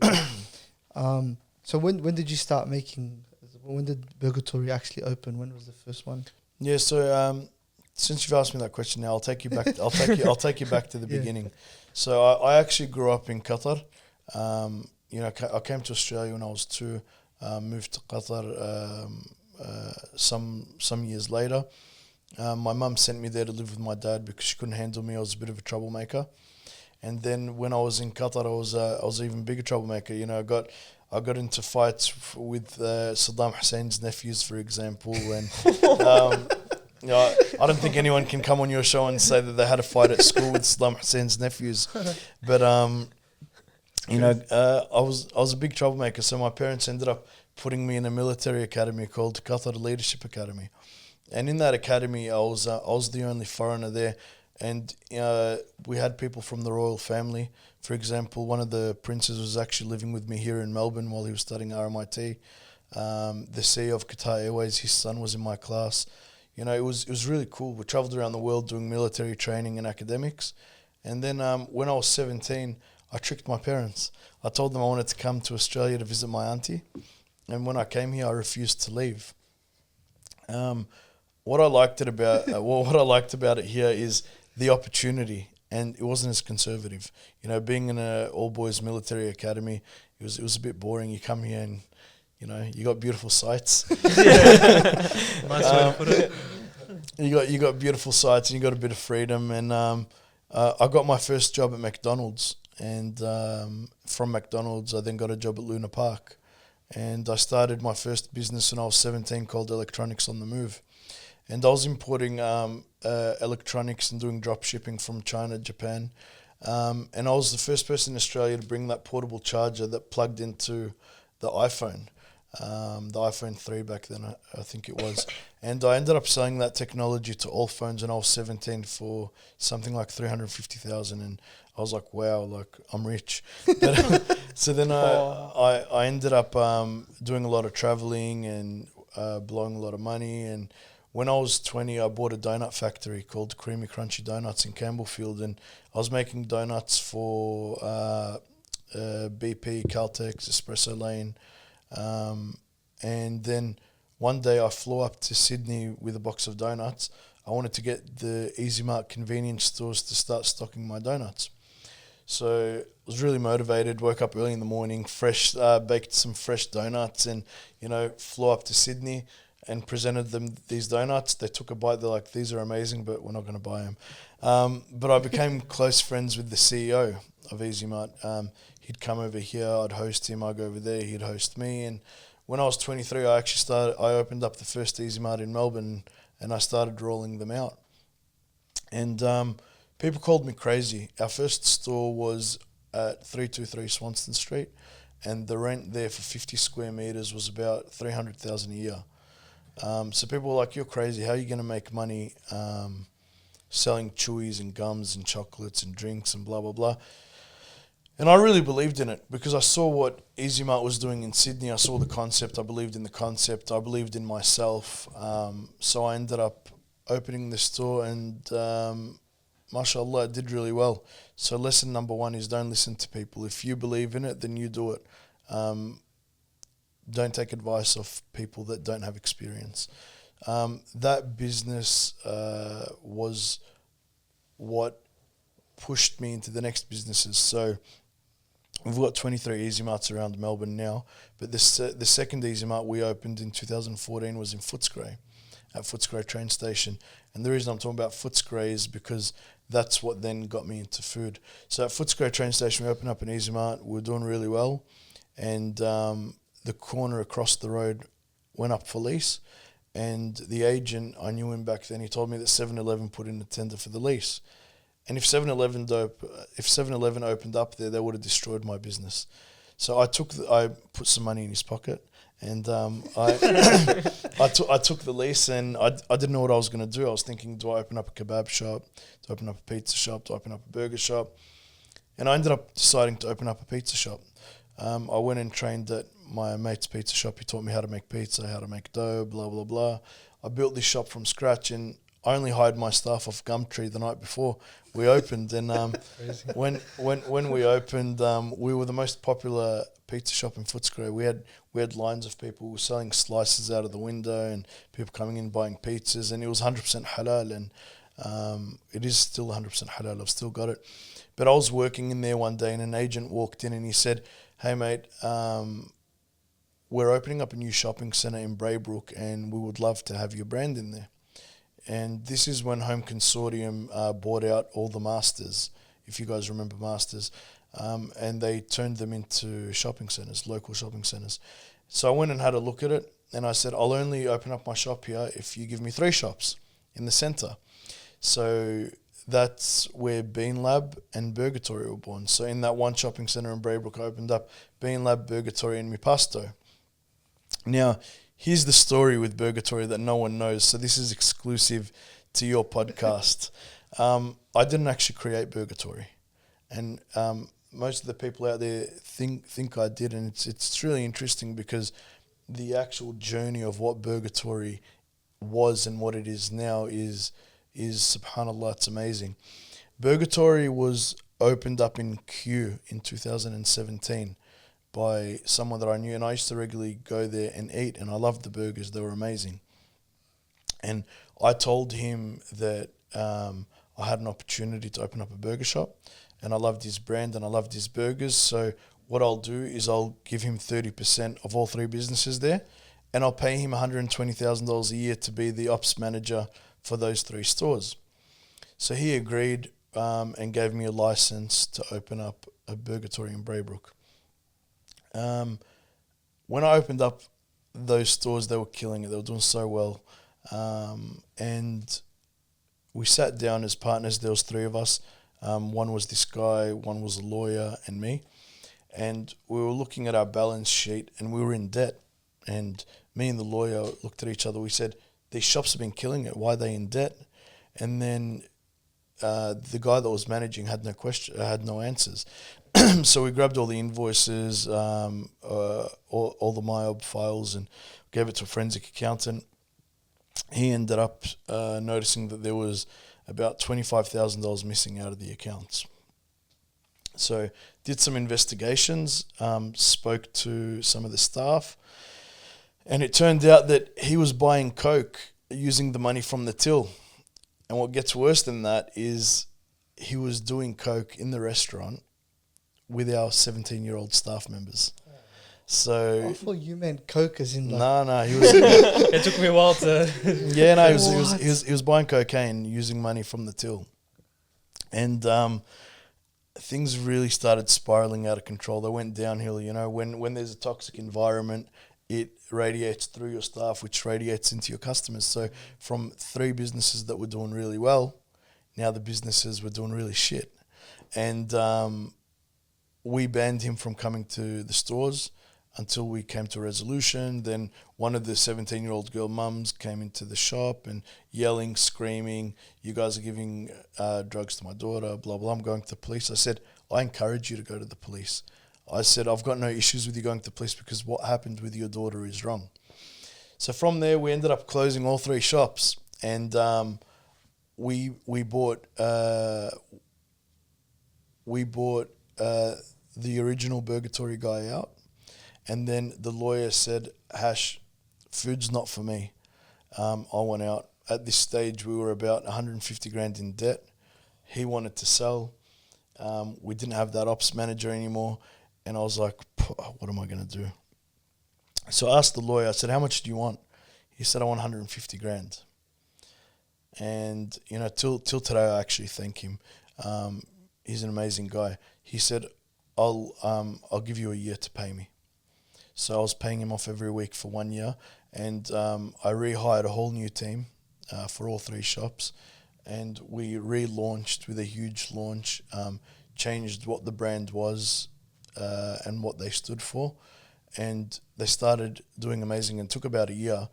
So when did you start making? When did Burgertory actually open? When was the first one? Yeah. So since you've asked me that question, now I'll take you back. I'll take you back to the beginning. So I actually grew up in Qatar. I came to Australia when I was 2. Moved to Qatar some years later. My mum sent me there to live with my dad because she couldn't handle me. I was a bit of a troublemaker. And then when I was in Qatar, I was an even bigger troublemaker. I got into fights with Saddam Hussein's nephews, for example. And I don't think anyone can come on your show and say that they had a fight at school with Saddam Hussein's nephews. But I was a big troublemaker. So my parents ended up putting me in a military academy called Qatar Leadership Academy. And in that academy, I was the only foreigner there. And we had people from the royal family. For example, one of the princes was actually living with me here in Melbourne while he was studying RMIT. The CEO of Qatar Airways, his son was in my class. It was really cool. We travelled around the world doing military training and academics. And then when I was 17, I tricked my parents. I told them I wanted to come to Australia to visit my auntie. And when I came here, I refused to leave. What I liked about it here is the opportunity, and it wasn't as conservative. Being in an all-boys military academy, it was a bit boring. You come here and, you got beautiful sights. Nice way to put it. You got beautiful sights and you got a bit of freedom. And I got my first job at McDonald's, and from McDonald's, I then got a job at Luna Park. And I started my first business when I was 17 called Electronics on the Move. And I was importing electronics and doing drop shipping from China, Japan. And I was the first person in Australia to bring that portable charger that plugged into the iPhone 3 back then, I think it was. And I ended up selling that technology to all phones when I was 17 for something like 350,000. And I was like, wow, like I'm rich. So then I ended up doing a lot of traveling and blowing a lot of money. And when I was 20, I bought a donut factory called Creamy Crunchy Donuts in Campbellfield, and I was making donuts for BP, Caltex, Espresso Lane, and then one day I flew up to Sydney with a box of donuts. I wanted to get the Easy Mart convenience stores to start stocking my donuts. So I was really motivated, woke up early in the morning, baked some fresh donuts, and, flew up to Sydney and presented them these donuts. They took a bite. They're like, these are amazing, but we're not going to buy them. But I became close friends with the CEO of Easy Mart. He'd come over here. I'd host him. I'd go over there. He'd host me. And when I was 23, I opened up the first Easy Mart in Melbourne, and I started rolling them out. And people called me crazy. Our first store was at 323 Swanston Street, and the rent there for 50 square meters was about $300,000 a year. So people were like, you're crazy. How are you going to make money selling chewies and gums and chocolates and drinks and blah, blah, blah? And I really believed in it because I saw what Easy Mart was doing in Sydney. I saw the concept. I believed in the concept. I believed in myself. So I ended up opening the store, and mashallah, it did really well. So lesson number 1 is don't listen to people. If you believe in it, then you do it. Don't take advice off people that don't have experience. That business was what pushed me into the next businesses. So we've got 23 Easy Marts around Melbourne now, but the second Easy Mart we opened in 2014 was in Footscray, at Footscray train station. And the reason I'm talking about Footscray is because that's what then got me into food. So at Footscray train station, we opened up an Easy Mart. We were doing really well, and the corner across the road went up for lease, and the agent, I knew him back then, he told me that 7-Eleven put in a tender for the lease. And if 7-Eleven opened up there, they would have destroyed my business. So I put some money in his pocket, and I took the lease, and I didn't know what I was going to do. I was thinking, do I open up a kebab shop? Do I open up a pizza shop? Do I open up a burger shop? And I ended up deciding to open up a pizza shop. I went and trained at my mate's pizza shop. He taught me how to make pizza, how to make dough, blah, blah, blah. I built this shop from scratch, and I only hired my staff off Gumtree the night before we opened. And when we opened, we were the most popular pizza shop in Footscray. We had lines of people selling slices out of the window, and people coming in buying pizzas, and it was 100% halal, and it is still 100% halal. I've still got it. But I was working in there one day, and an agent walked in and he said, "Hey mate, we're opening up a new shopping centre in Braybrook, and we would love to have your brand in there." And this is when Home Consortium bought out all the Masters, if you guys remember Masters, and they turned them into shopping centres, local shopping centres. So I went and had a look at it, and I said, "I'll only open up my shop here if you give me 3 shops in the centre." So that's where Bean Lab and Burgertory were born. So in that one shopping centre in Braybrook, I opened up Bean Lab, Burgertory, and Mipasto. Now, here's the story with Burgertory that no one knows. So this is exclusive to your podcast. I didn't actually create Burgertory, and most of the people out there think I did, and it's really interesting because the actual journey of what Burgertory was and what it is now is subhanallah, it's amazing. Burgertory was opened up in Kew in 2017 by someone that I knew, and I used to regularly go there and eat, and I loved the burgers. They were amazing. And I told him that I had an opportunity to open up a burger shop, and I loved his brand and I loved his burgers. So what I'll do is I'll give him 30% of all 3 businesses there, and I'll pay him $120,000 a year to be the ops manager for those 3 stores. So he agreed and gave me a license to open up a Burgertory in Braybrook. When I opened up those stores, they were killing it. They were doing so well. And we sat down as partners. There was 3 of us. One was this guy, one was a lawyer, and me. And we were looking at our balance sheet, and we were in debt. And me and the lawyer looked at each other. We said, "These shops have been killing it. Why are they in debt?" And then the guy that was managing had no answers. So we grabbed all the invoices, all the MyOb files, and gave it to a forensic accountant. He ended up noticing that there was about $25,000 missing out of the accounts. So did some investigations, spoke to some of the staff, and it turned out that he was buying Coke using the money from the till. And what gets worse than that is he was doing Coke in the restaurant with our 17-year-old staff members. So I thought you meant Coke as in like... No, he was... It took me a while to... Yeah, no, he was buying cocaine using money from the till. And things really started spiraling out of control. They went downhill, you know. When there's a toxic environment, it radiates through your staff, which radiates into your customers. So from 3 businesses that were doing really well, now the businesses were doing really shit. And we banned him from coming to the stores until we came to a resolution. Then one of the 17-year-old girl mums came into the shop and yelling, screaming, "You guys are giving drugs to my daughter, blah, blah." I'm going to the police. I said, "I encourage you to go to the police." I said, "I've got no issues with you going to the police because what happened with your daughter is wrong." So from there, we ended up closing all 3 shops, and we bought the original Burgertory guy out, and then the lawyer said, "Hash, food's not for me." I went out. At this stage, we were about 150 grand in debt. He wanted to sell. We didn't have that ops manager anymore. And I was like, what am I going to do? So I asked the lawyer, I said, "How much do you want?" He said, "I want 150 grand. And, you know, till today, I actually thank him. He's an amazing guy. He said, I'll give you a year to pay me." So I was paying him off every week for 1 year. And I rehired a whole new team for all 3 shops. and we relaunched with a huge launch, changed what the brand was and what they stood for, and they started doing amazing, and took about a year,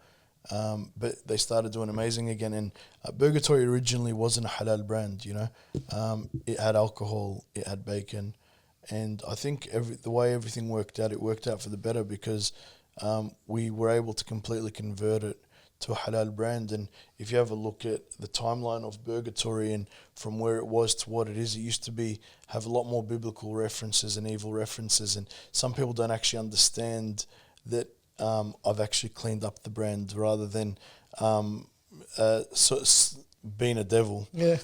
but they started doing amazing again. And Burgertory originally wasn't a halal brand, you know. It had alcohol, it had bacon, and I think the way everything worked out, it worked out for the better, because we were able to completely convert it to a halal brand. And if you have a look at the timeline of Burgertory and from where it was to what it is, it used to have a lot more biblical references and evil references, and some people don't actually understand that I've actually cleaned up the brand rather than being a devil. Yeah.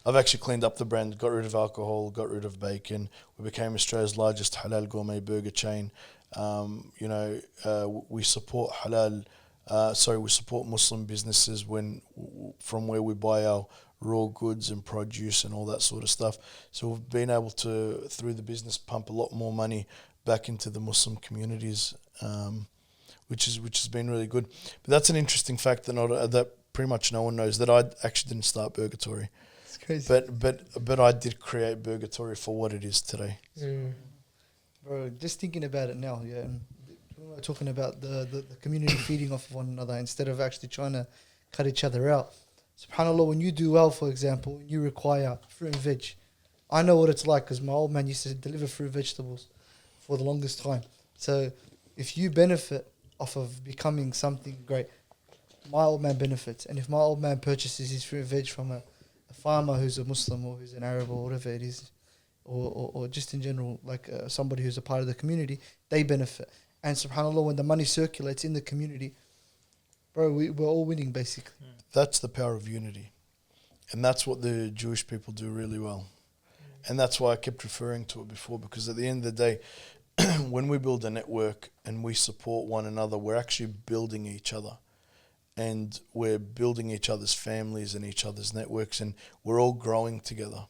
I've actually cleaned up the brand, got rid of alcohol, got rid of bacon. We became Australia's largest halal gourmet burger chain. We support halal. We support Muslim businesses from where we buy our raw goods and produce and all that sort of stuff. So we've been able to, through the business, pump a lot more money back into the Muslim communities, which has been really good. But that's an interesting fact that pretty much no one knows, that I actually didn't start Burgertory. It's crazy. But I did create Burgertory for what it is today. Bro, just thinking about it now, yeah. And we were talking about the community feeding off of one another instead of actually trying to cut each other out. SubhanAllah, when you do well, for example, you require fruit and veg. I know what it's like, because my old man used to deliver fruit and vegetables for the longest time. So if you benefit off of becoming something great, my old man benefits. And if my old man purchases his fruit and veg from a farmer who's a Muslim or who's an Arab or whatever it is, or just in general, like somebody who's a part of the community, they benefit. And subhanAllah, when the money circulates in the community, bro, we're all winning, basically. That's the power of unity. And that's what the Jewish people do really well. And that's why I kept referring to it before, because at the end of the day, when we build a network and we support one another, we're actually building each other. And we're building each other's families and each other's networks, and we're all growing together.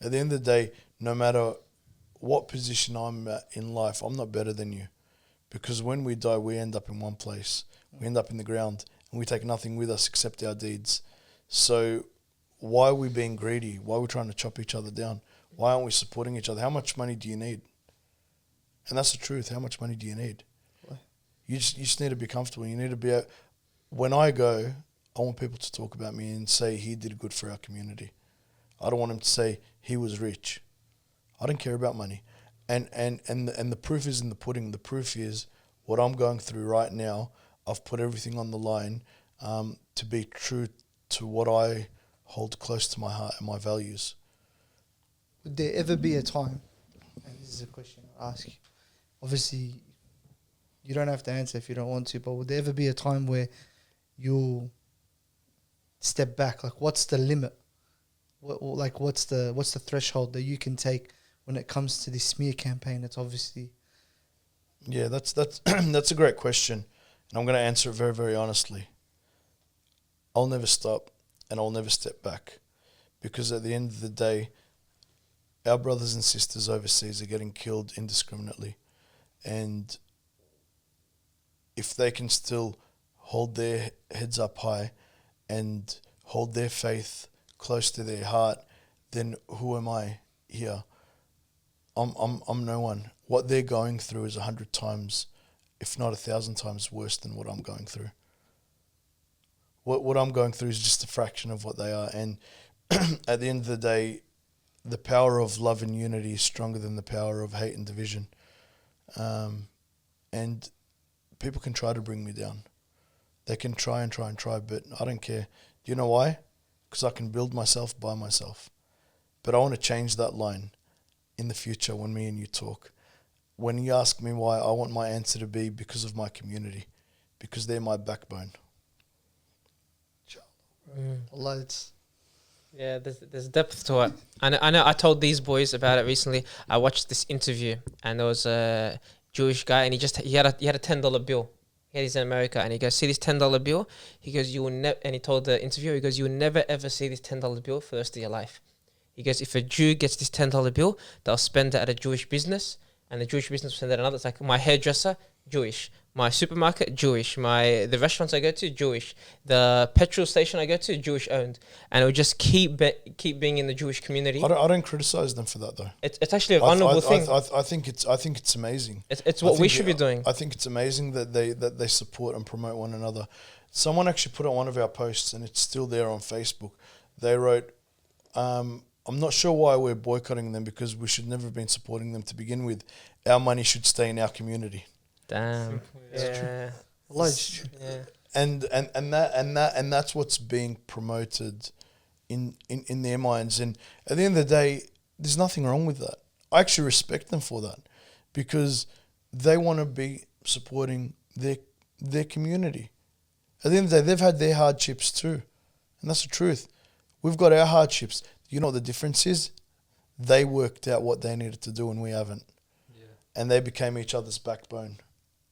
At the end of the day, no matter what position I'm at in life, I'm not better than you. Because when we die, we end up in one place. We end up in the ground, and we take nothing with us except our deeds. So why are we being greedy? Why are we trying to chop each other down? Why aren't we supporting each other? How much money do you need? And that's the truth. How much money do you need? You just need to be comfortable. You need to be... When I go, I want people to talk about me and say he did good for our community. I don't want him to say he was rich. I don't care about money. And the proof is in the pudding. The proof is what I'm going through right now. I've put everything on the line to be true to what I hold close to my heart and my values. Would there ever be a time, and this is a question I'll ask you, obviously you don't have to answer if you don't want to, but would there ever be a time where you'll step back? Like, what's the limit? What's the threshold that you can take when it comes to this smear campaign? It's obviously... Yeah, that's that's a great question, and I'm going to answer it very, very honestly. I'll never stop, and I'll never step back, because at the end of the day, our brothers and sisters overseas are getting killed indiscriminately, and if they can still hold their heads up high and hold their faith close to their heart, then who am I here? I'm no one. What they're going through is 100 times, if not 1,000 times worse than what I'm going through. What I'm going through is just a fraction of what they are. And at the end of the day, the power of love and unity is stronger than the power of hate and division. And people can try to bring me down. They can try, but I don't care. Do you know why? Because I can build myself by myself. But I want to change that line in the future when me and you talk. When you ask me why, I want my answer to be because of my community, because they're my backbone. Allah, it's... Yeah, there's depth to it. I know I told these boys about it recently. I watched this interview, and there was a Jewish guy, and he had a $10 bill. He's in America, and he goes, see this $10 bill? He goes, you will never, and he told the interviewer, he goes, you will never ever see this $10 bill for the rest of your life. He goes, if a Jew gets this $10 bill, they'll spend it at a Jewish business, and the Jewish business will send it another. It's like my hairdresser Jewish. My supermarket, Jewish. The restaurants I go to, Jewish. The petrol station I go to, Jewish owned. And it would just keep being in the Jewish community. I don't criticize them for that though. It's actually an honourable thing. I think it's amazing. It's what we should be doing. I think it's amazing that they support and promote one another. Someone actually put on one of our posts, and it's still there on Facebook. They wrote, "I'm not sure why we're boycotting them, because we should never have been supporting them to begin with. Our money should stay in our community." Damn. Yeah. Yeah. And that's what's being promoted in their minds. And at the end of the day, there's nothing wrong with that. I actually respect them for that, because they want to be supporting their community. At the end of the day, they've had their hardships too, and that's the truth. We've got our hardships. You know what the difference is? They worked out what they needed to do, and we haven't. Yeah. And they became each other's backbone.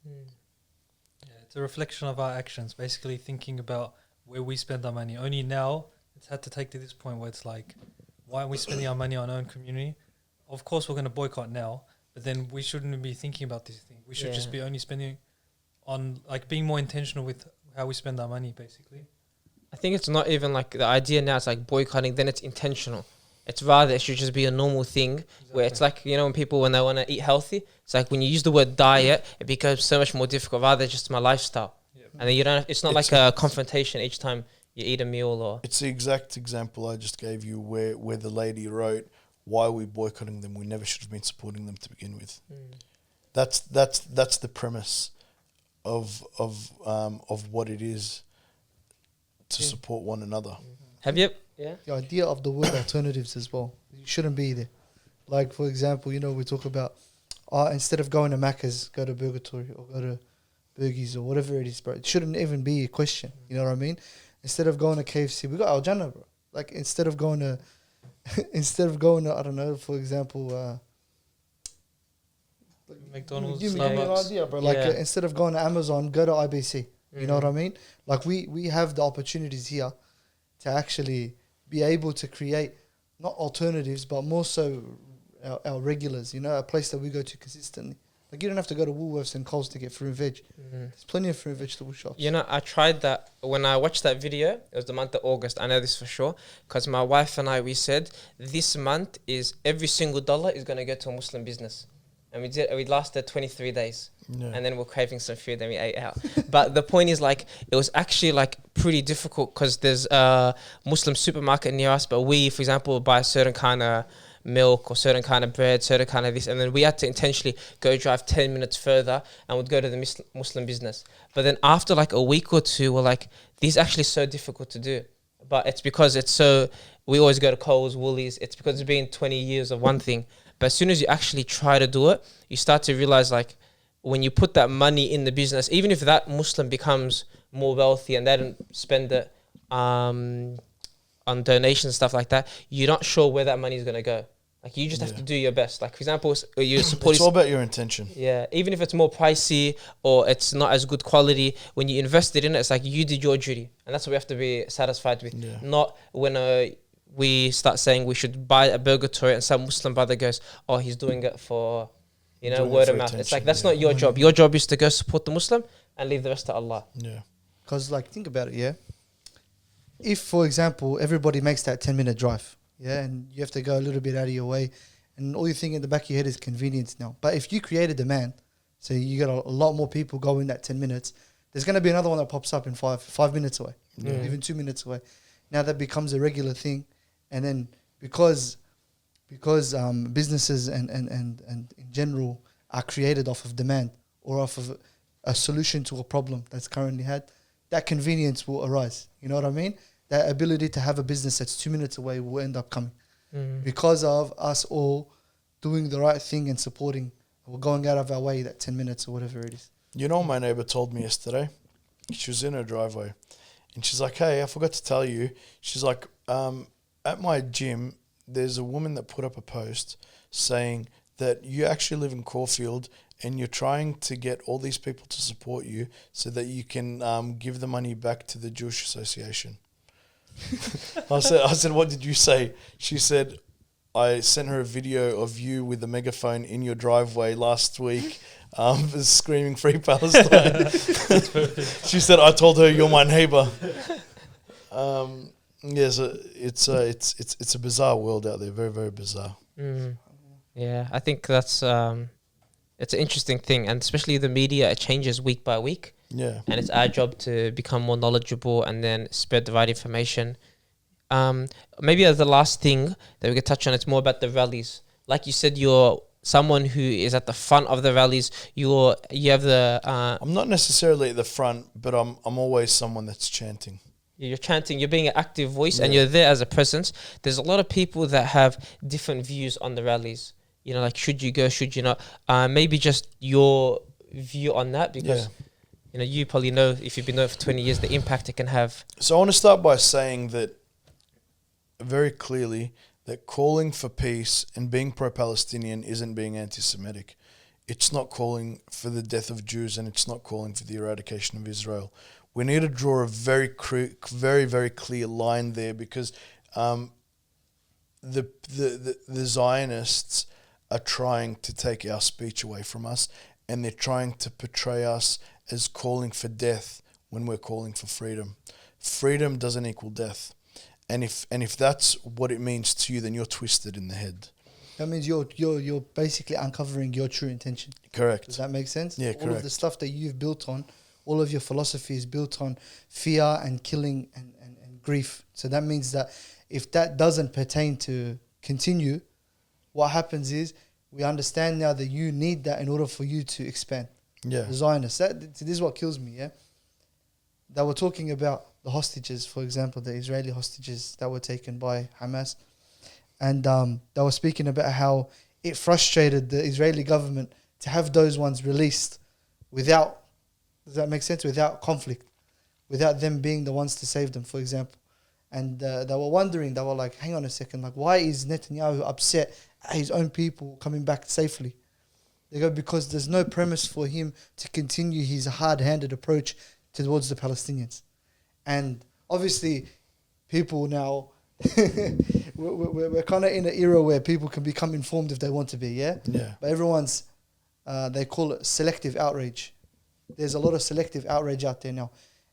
Yeah, it's a reflection of our actions, basically thinking about where we spend our money. Only now it's had to take to this point where it's like, why are we spending our money on our own community? Of course we're going to boycott now, but then we shouldn't be thinking about this thing. We should just be only spending on, like, being more intentional with how we spend our money, basically. I think it's not even like the idea now, it's like boycotting, then it's intentional. It's rather, it should just be a normal thing where it's like, you know, when they want to eat healthy, it's like when you use the word diet, it becomes so much more difficult, rather just my lifestyle. Yep. And then you don't, it's not like a confrontation each time you eat a meal or... It's the exact example I just gave you where the lady wrote, "Why are we boycotting them? We never should have been supporting them to begin with." That's the premise of what it is to support one another. Have you... Yeah. The idea of the word alternatives as well. You shouldn't be there. Like, for example, you know, we talk about, instead of going to Macca's, go to Burgertory or go to Burgies or whatever it is, bro. It shouldn't even be a question. You know what I mean? Instead of going to KFC, we got Al Jannah, bro. Like, instead of going to, I don't know, for example, McDonald's, give me an Starbucks. idea, bro. Like, instead of going to Amazon, go to IBC. You know what I mean? Like, we have the opportunities here to actually be able to create not alternatives, but more so our regulars, you know, a place that we go to consistently. Like, you don't have to go to Woolworths and Coles to get fruit and veg. There's plenty of fruit and vegetable shops. You know, I tried that when I watched that video. It was the month of August. I know this for sure because my wife and I, we said this month is every single dollar is going to go to a Muslim business. And we lasted 23 days. Yeah. And then we're craving some food and we ate out. But the point is, like, it was actually like pretty difficult because there's a Muslim supermarket near us, but we, for example, buy a certain kind of milk or certain kind of bread, certain kind of this, and then we had to intentionally go drive 10 minutes further and would go to the Muslim business. But then after like a week or two, we're like, this is actually so difficult to do. But it's because we always go to Coles, Woolies. It's because it's been 20 years of one thing. But as soon as you actually try to do it, you start to realize, like, when you put that money in the business, even if that Muslim becomes more wealthy and they don't spend it on donations and stuff like that, you're not sure where that money is going to go. Like, you just have to do your best. Like, for example, you support... It's all about your intention. Yeah. Even if it's more pricey or it's not as good quality, when you invested in it, it's like you did your duty. And that's what we have to be satisfied with. Yeah. Not when we start saying we should buy a Burgertory and some Muslim brother goes, oh, he's doing it for, you know, word of mouth. It's like, that's not your job. Your job is to go support the Muslim and leave the rest to Allah. Yeah. Because, like, think about it, yeah? If, for example, everybody makes that 10-minute drive, yeah, and you have to go a little bit out of your way, and all you think in the back of your head is convenience now. But if you create a demand, so you got a lot more people go in that 10 minutes, there's going to be another one that pops up in 5 minutes away, even 2 minutes away. Now that becomes a regular thing. And then because businesses and in general are created off of demand or off of a solution to a problem that's currently had, that convenience will arise. You know what I mean? That ability to have a business that's 2 minutes away will end up coming because of us all doing the right thing and supporting or going out of our way that 10 minutes or whatever it is. You know, my neighbor told me yesterday, she was in her driveway and she's like, hey, I forgot to tell you. She's like, at my gym, there's a woman that put up a post saying that you actually live in Caulfield and you're trying to get all these people to support you so that you can give the money back to the Jewish Association. I said, what did you say? She said, I sent her a video of you with a megaphone in your driveway last week screaming "Free Palestine." That's perfect. She said, "I told her you're my neighbor." Yes, it's a bizarre world out there. Very, very bizarre. Yeah, I think that's it's an interesting thing, and especially the media, it changes week by week, Yeah. and it's our job to become more knowledgeable and then spread the right information. Maybe as the last thing that we could touch on, it's more about the rallies. Like you said, you're someone who is at the front of the rallies. You have the I'm not necessarily at the front, but I'm always someone that's chanting. you're chanting, you're being an active voice, and Yeah. you're there as a presence. There's a lot of people that have different views on the rallies. You know, like should you go, should you not? Maybe just your view on that, because you know you probably know, if you've been there for 20 years, the impact it can have. So I want to start by saying that very clearly that calling for peace and being pro-Palestinian isn't being anti-Semitic. It's not calling for the death of Jews, and it's not calling for the eradication of Israel. We need to draw a very, very clear line there, because the Zionists are trying to take our speech away from us, and they're trying to portray us as calling for death when we're calling for freedom. Freedom doesn't equal death. And if that's what it means to you, then you're twisted in the head. That means you're basically uncovering your true intention. Correct. Does that make sense? Yeah, All correct. of the stuff that you've built on, all of your philosophy is built on fear and killing and grief. So that means that if that doesn't pertain to continue, what happens is we understand now that you need that in order for you to expand. Yeah. The Zionists. This is what kills me, yeah? That we're talking about the hostages, for example, the Israeli hostages that were taken by Hamas. And they were speaking about how it frustrated the Israeli government to have those ones released without, does that make sense? Without conflict, without them being the ones to save them, for example. And they were wondering, they were like, hang on a second, like why is Netanyahu upset at his own people coming back safely? They go, because there's no premise for him to continue his hard-handed approach towards the Palestinians. And obviously, people now, we're kind of in an era where people can become informed if they want to be, yeah? Yeah. But everyone's, they call it selective outrage. There's a lot of selective outrage out there now.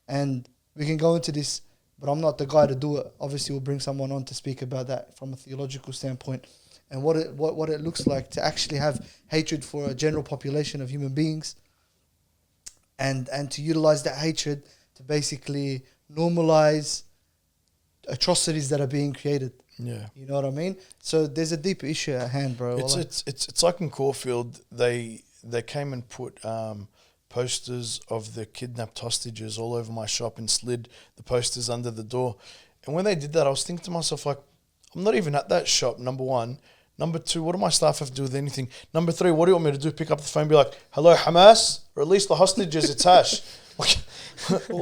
And we can go into this, but I'm not the guy to do it. Obviously, we'll bring someone on to speak about that from a theological standpoint and what it looks like to actually have hatred for a general population of human beings and to utilize that hatred to basically normalize atrocities that are being created. Yeah. You know what I mean? So there's a deeper issue at hand, bro. It's like in Caulfield, they came and put posters of the kidnapped hostages all over my shop and slid the posters under the door. And when they did that, I was thinking to myself, like, I'm not even at that shop, number one. Number two, what do my staff have to do with anything? Number three, what do you want me to do? Pick up the phone and be like, hello, Hamas, release the hostages, it's Hash. Like, what do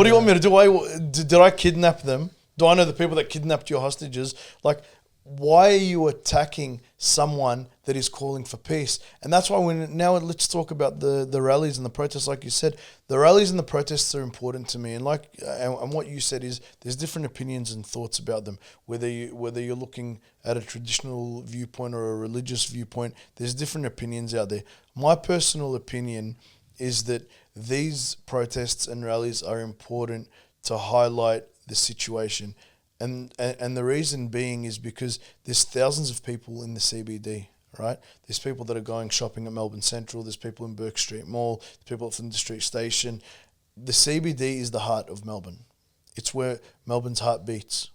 you want me to do? Did I kidnap them? Do I know the people that kidnapped your hostages? Like, why are you attacking someone that is calling for peace? And that's why now let's talk about the rallies and the protests. Like you said, the rallies and the protests are important to me. And and what you said is there's different opinions and thoughts about them. Whether you're looking at a traditional viewpoint or a religious viewpoint, there's different opinions out there. My personal opinion is that these protests and rallies are important to highlight the situation. And the reason being is because there's thousands of people in the CBD, right? There's people that are going shopping at Melbourne Central. There's people in Burke Street Mall. There's people at Flinders Street Station. The CBD is the heart of Melbourne. It's where Melbourne's heart beats.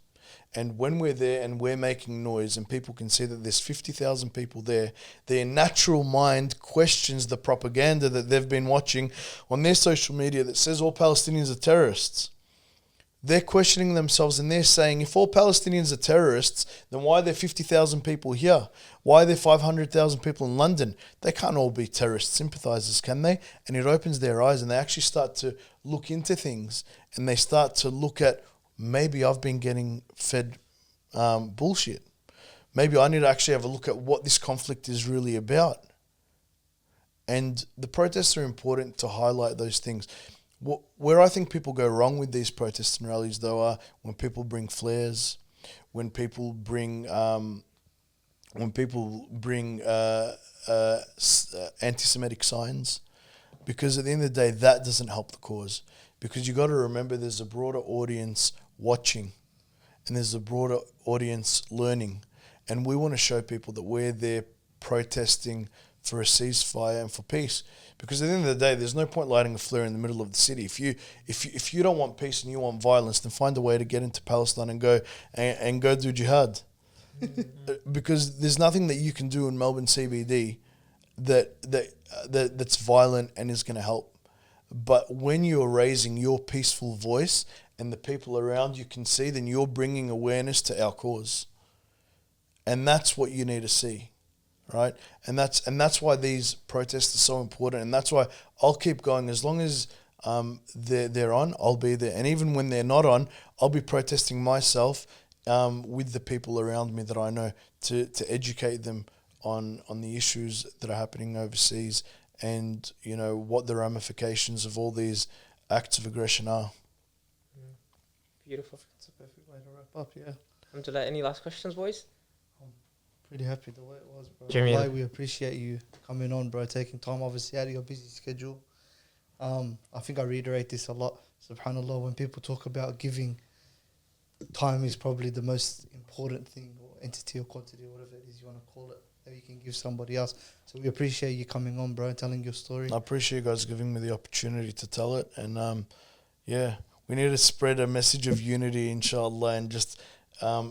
And when we're there and we're making noise and people can see that there's 50,000 people there, their natural mind questions the propaganda that they've been watching on their social media that says all Palestinians are terrorists. They're questioning themselves and they're saying, if all Palestinians are terrorists, then why are there 50,000 people here? Why are there 500,000 people in London? They can't all be terrorist sympathisers, can they? And it opens their eyes and they actually start to look into things and they start to look at, maybe I've been getting fed bullshit. Maybe I need to actually have a look at what this conflict is really about. And the protests are important to highlight those things. Where I think people go wrong with these protests and rallies, though, are when people bring flares, when people bring when people bring anti-Semitic signs, because at the end of the day, that doesn't help the cause. Because you got to remember, there's a broader audience watching, and there's a broader audience learning, and we want to show people that we're there protesting for a ceasefire and for peace. Because at the end of the day, there's no point lighting a flare in the middle of the city. If you don't want peace and you want violence, then find a way to get into Palestine and go do jihad. Because there's nothing that you can do in Melbourne CBD that's violent and is going to help. But when you're raising your peaceful voice and the people around you can see, then you're bringing awareness to our cause. And that's what you need to see, right? And that's why these protests are so important. And that's why I'll keep going as long as they're on. I'll be there, and even when they're not on, I'll be protesting myself with the people around me that I know to educate them on the issues that are happening overseas, and what the ramifications of all these acts of aggression are. Beautiful. It's a perfect way to wrap up, yeah. Alhamdulillah. Any last questions, boys? Pretty happy the way it was, bro. Jamil. Wallahi, we appreciate you coming on, bro, taking time obviously out of your busy schedule. I think I reiterate this a lot. SubhanAllah, when people talk about giving, time is probably the most important thing, or entity or quantity or whatever it is you want to call it, that you can give somebody else. So we appreciate you coming on, bro, and telling your story. I appreciate you guys giving me the opportunity to tell it. And we need to spread a message of unity, inshallah, and just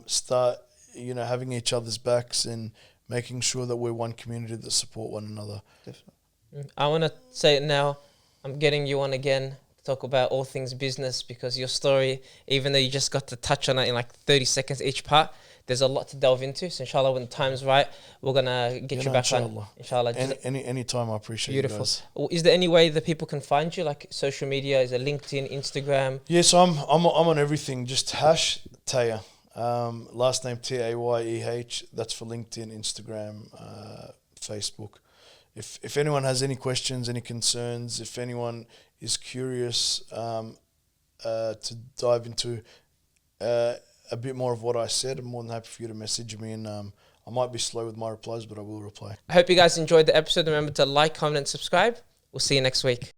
start having each other's backs and making sure that we're one community that support one another. Definitely. I want to say it now. I'm getting you on again to talk about all things business, because your story, even though you just got to touch on it in like 30 seconds each part, there's a lot to delve into. So inshallah, when the time's right, we're going to get you back inshallah. on. Inshallah. Any time, I appreciate Beautiful. you guys. Is there any way that people can find you, like social media? Is it LinkedIn, Instagram? Yeah, so I'm on everything. Just Hash Tayeh. Last name Tayeh. That's for LinkedIn, Instagram, Facebook. If anyone has any questions, any concerns, if anyone is curious to dive into a bit more of what I said, I'm more than happy for you to message me, and I might be slow with my replies, but I will reply. I hope you guys enjoyed the episode. Remember to like, comment, and subscribe. We'll see you next week.